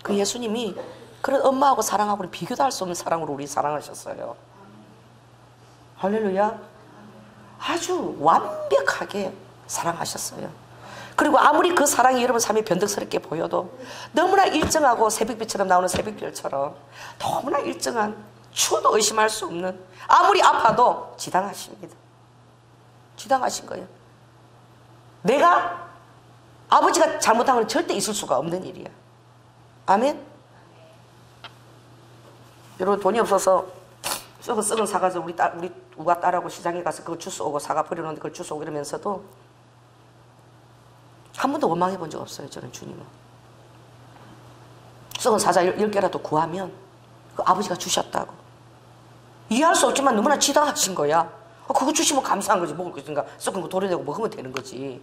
그 예수님이 그런 엄마하고 사랑하고는 비교도 할 수 없는 사랑으로 우리 사랑하셨어요. 할렐루야. 아주 완벽하게 사랑하셨어요. 그리고 아무리 그 사랑이 여러분 삶이 변덕스럽게 보여도 너무나 일정하고 새벽빛처럼 나오는 새벽별처럼 너무나 일정한 추도 의심할 수 없는 아무리 아파도 지당하십니다. 지당하신 거예요. 내가 아버지가 잘못한 건 절대 있을 수가 없는 일이야. 아멘. 여러분 돈이 없어서 썩은 사가서 우리 우가 딸하고 시장에 가서 그거 주스 오고 사과 버려놓는데 그걸 주스 오고 이러면서도 한 번도 원망해 본 적 없어요. 저는 주님은. 썩은 사자 10개라도 구하면 그 아버지가 주셨다고. 이해할 수 없지만 너무나 지당하신 거야. 그거 주시면 감사한 거지. 먹을 거 있으니까 썩은 거 도려내고 먹으면 되는 거지.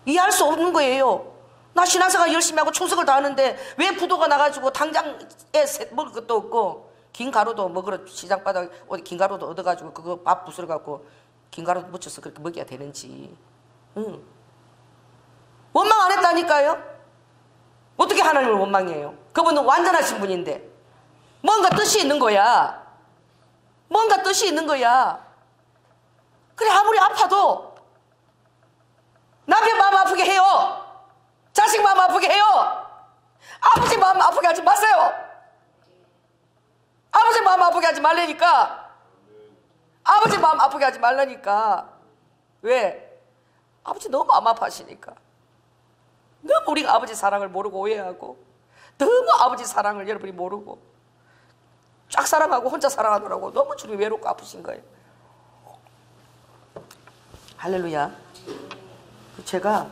이해할 수 없는 거예요. 나 신앙생활 열심히 하고 충성을 다하는데 왜 부도가 나가지고 당장에 먹을 것도 없고 긴 가루도 먹으러 시장 바닥에 어디 긴 가루도 얻어가지고 그거 밥 부스러갖고 긴 가루 묻혀서 그렇게 먹여야 되는지. 응. 원망 안 했다니까요. 어떻게 하나님을 원망해요? 그분은 완전하신 분인데 뭔가 뜻이 있는 거야. 뭔가 뜻이 있는 거야. 그래 아무리 아파도 남편 마음 아프게 해요. 자식 마음 아프게 해요. 아버지 마음 아프게 하지 마세요. 아버지 마음 아프게 하지 말라니까. 아버지 마음 아프게 하지 말라니까. 왜? 아버지 너무 마음 아파하시니까. 너무 우리가 아버지 사랑을 모르고 오해하고 너무 아버지 사랑을 여러분이 모르고 쫙 사랑하고 혼자 사랑하더라고. 너무 주님 외롭고 아프신 거예요. 할렐루야. 제가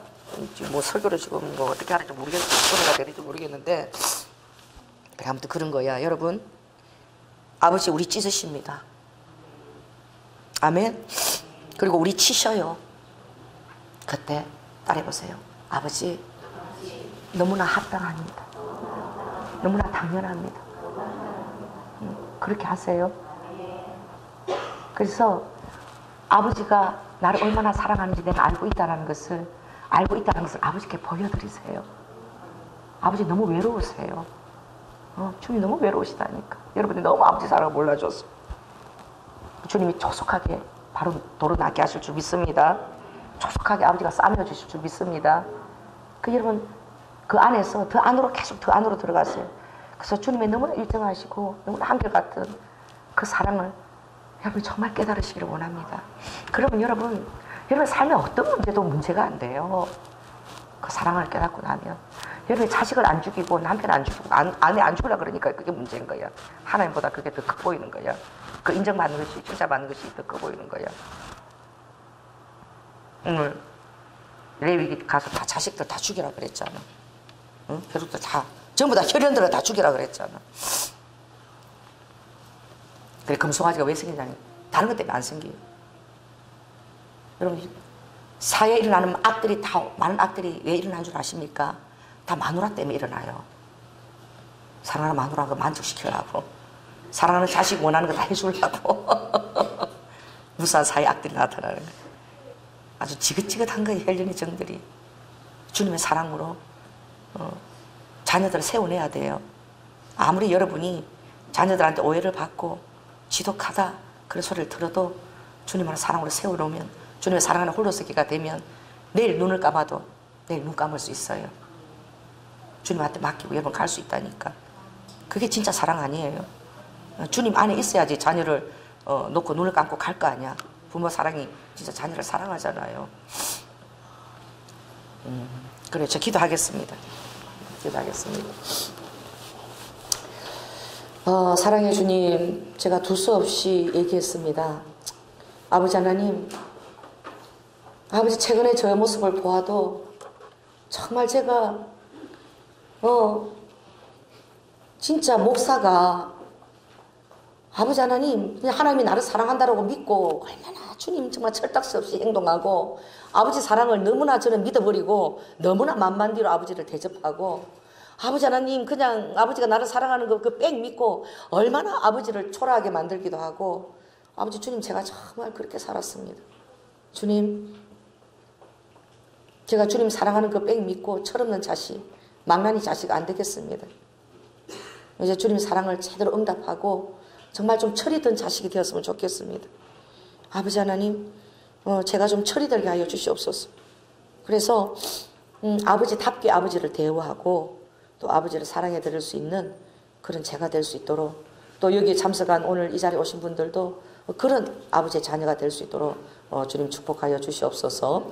뭐 설교를 지금 뭐 어떻게 하는지 모르겠는데 소리가 되는지 모르겠는데 아무튼 그런 거야. 여러분, 아버지 우리 찢으십니다. 아멘. 그리고 우리 치셔요. 그때 따라해보세요. 아버지 너무나 합당합니다. 너무나 당연합니다. 그렇게 하세요. 그래서 아버지가 나를 얼마나 사랑하는지 내가 알고 있다는 것을 아버지께 보여드리세요. 아버지 너무 외로우세요. 주님 너무 외로우시다니까. 여러분이 너무 아버지 사랑을 몰라줘서 주님이 조속하게 바로 도로 낫게 하실 줄 믿습니다. 조속하게 아버지가 싸매어 주실 줄 믿습니다. 여러분 그 안에서 더 안으로 계속 더 안으로 들어가세요. 그래서 주님의 너무나 일정하시고 너무나 한결같은 그 사랑을 여러분이 정말 깨달으시기를 원합니다. 그러면 여러분 삶에 어떤 문제도 문제가 안 돼요. 그 사랑을 깨닫고 나면 여러분이 자식을 안 죽이고 남편 안 죽이고 아내 안 죽으려 그러니까 그게 문제인 거야. 하나님보다 그게 더 커 보이는 거야. 그 인정받는 것이 칭찬받는 것이 더 커 보이는 거야. 오늘 레위기 가서 다 자식들 다 죽이라 그랬잖아. 응? 혈육들 다 전부 다 혈연들을 다 죽이라 그랬잖아. 그래 금송아지가 왜 생기냐니 다른 것 때문에 안 생겨요. 여러분 사회에 일어나는 악들이 다 많은 악들이 왜 일어난 줄 아십니까? 다 마누라 때문에 일어나요. 사랑하는 마누라가 만족시키려고 사랑하는 자식 원하는 거 다 해주려고 무수한 사회 악들이 나타나는 거예요. 아주 지긋지긋한 거예요. 헬륜의 정들이 주님의 사랑으로 자녀들을 세워내야 돼요. 아무리 여러분이 자녀들한테 오해를 받고 지독하다 그런 소리를 들어도 주님을 사랑으로 세워놓으면 주님의 사랑하는 홀로서기가 되면 내일 눈을 감아도 내일 눈 감을 수 있어요. 주님한테 맡기고 여러분 갈 수 있다니까. 그게 진짜 사랑 아니에요. 주님 안에 있어야지 자녀를 놓고 눈을 감고 갈 거 아니야. 부모 사랑이 진짜 자녀를 사랑하잖아요. 그래 저 기도하겠습니다. 기도하겠습니다. 사랑의 주님, 제가 두서 없이 얘기했습니다. 아버지 하나님, 아버지 최근에 저의 모습을 보아도 정말 제가 진짜 목사가 아버지 하나님, 그냥 하나님이 나를 사랑한다고 믿고 얼마나 주님 정말 철딱서 없이 행동하고 아버지 사랑을 너무나 저는 믿어버리고 너무나 만만디로 아버지를 대접하고 아버지 하나님 그냥 아버지가 나를 사랑하는 거 그 뺑 믿고 얼마나 아버지를 초라하게 만들기도 하고 아버지 주님 제가 정말 그렇게 살았습니다. 주님 제가 주님 사랑하는 그 뺑 믿고 철없는 자식 망나니 자식 안 되겠습니다. 이제 주님 사랑을 제대로 응답하고 정말 좀 철이 든 자식이 되었으면 좋겠습니다. 아버지 하나님 제가 좀 철이 들게 하여 주시옵소서. 그래서 아버지답게 아버지를 대우하고 또 아버지를 사랑해 드릴 수 있는 그런 제가 될 수 있도록 또 여기에 참석한 오늘 이 자리에 오신 분들도 그런 아버지의 자녀가 될 수 있도록 주님 축복하여 주시옵소서.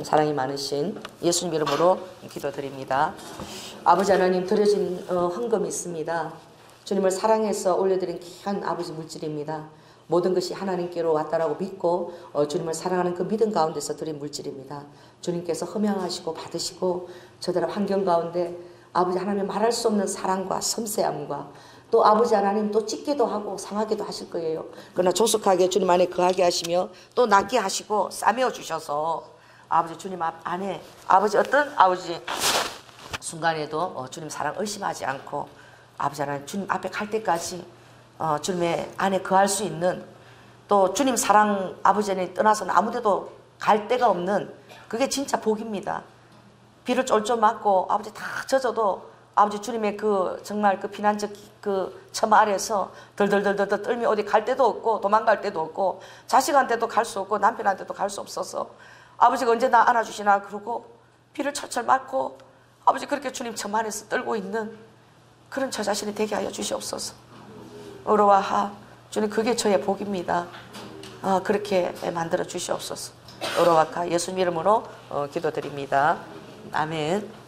사랑이 많으신 예수님 이름으로 기도드립니다. 아버지 하나님 드려진 헌금이 있습니다. 주님을 사랑해서 올려드린 귀한 아버지 물질입니다. 모든 것이 하나님께로 왔다라고 믿고 주님을 사랑하는 그 믿음 가운데서 드린 물질입니다. 주님께서 흠양하시고 받으시고 저들의 환경 가운데 아버지 하나님 말할 수 없는 사랑과 섬세함과 또 아버지 하나님 또 찢기도 하고 상하기도 하실 거예요. 그러나 조속하게 주님 안에 거하게 하시며 또 낫게 하시고 싸매어 주셔서 아버지 주님 안에 아버지 어떤 아버지 순간에도 주님 사랑 의심하지 않고 아버지 하나님 주님 앞에 갈 때까지 주님의 안에 거할 수 있는 또 주님 사랑 아버지 안에 떠나서는 아무데도 갈 데가 없는 그게 진짜 복입니다. 비를 쫄쫄 맞고 아버지 다 젖어도 아버지 주님의 그 정말 그 피난처 그 처마 아래서 덜덜덜덜 떨며 어디 갈 데도 없고 도망갈 데도 없고 자식한테도 갈 수 없고 남편한테도 갈 수 없어서 아버지가 언제 나 안아주시나 그러고 비를 철철 맞고 아버지 그렇게 주님 처마 안에서 떨고 있는 그런 저 자신이 되게 하여 주시옵소서. 어로와하 주님 그게 저의 복입니다. 그렇게 만들어 주시옵소서. 어로와카 예수님 이름으로 기도드립니다. 아멘.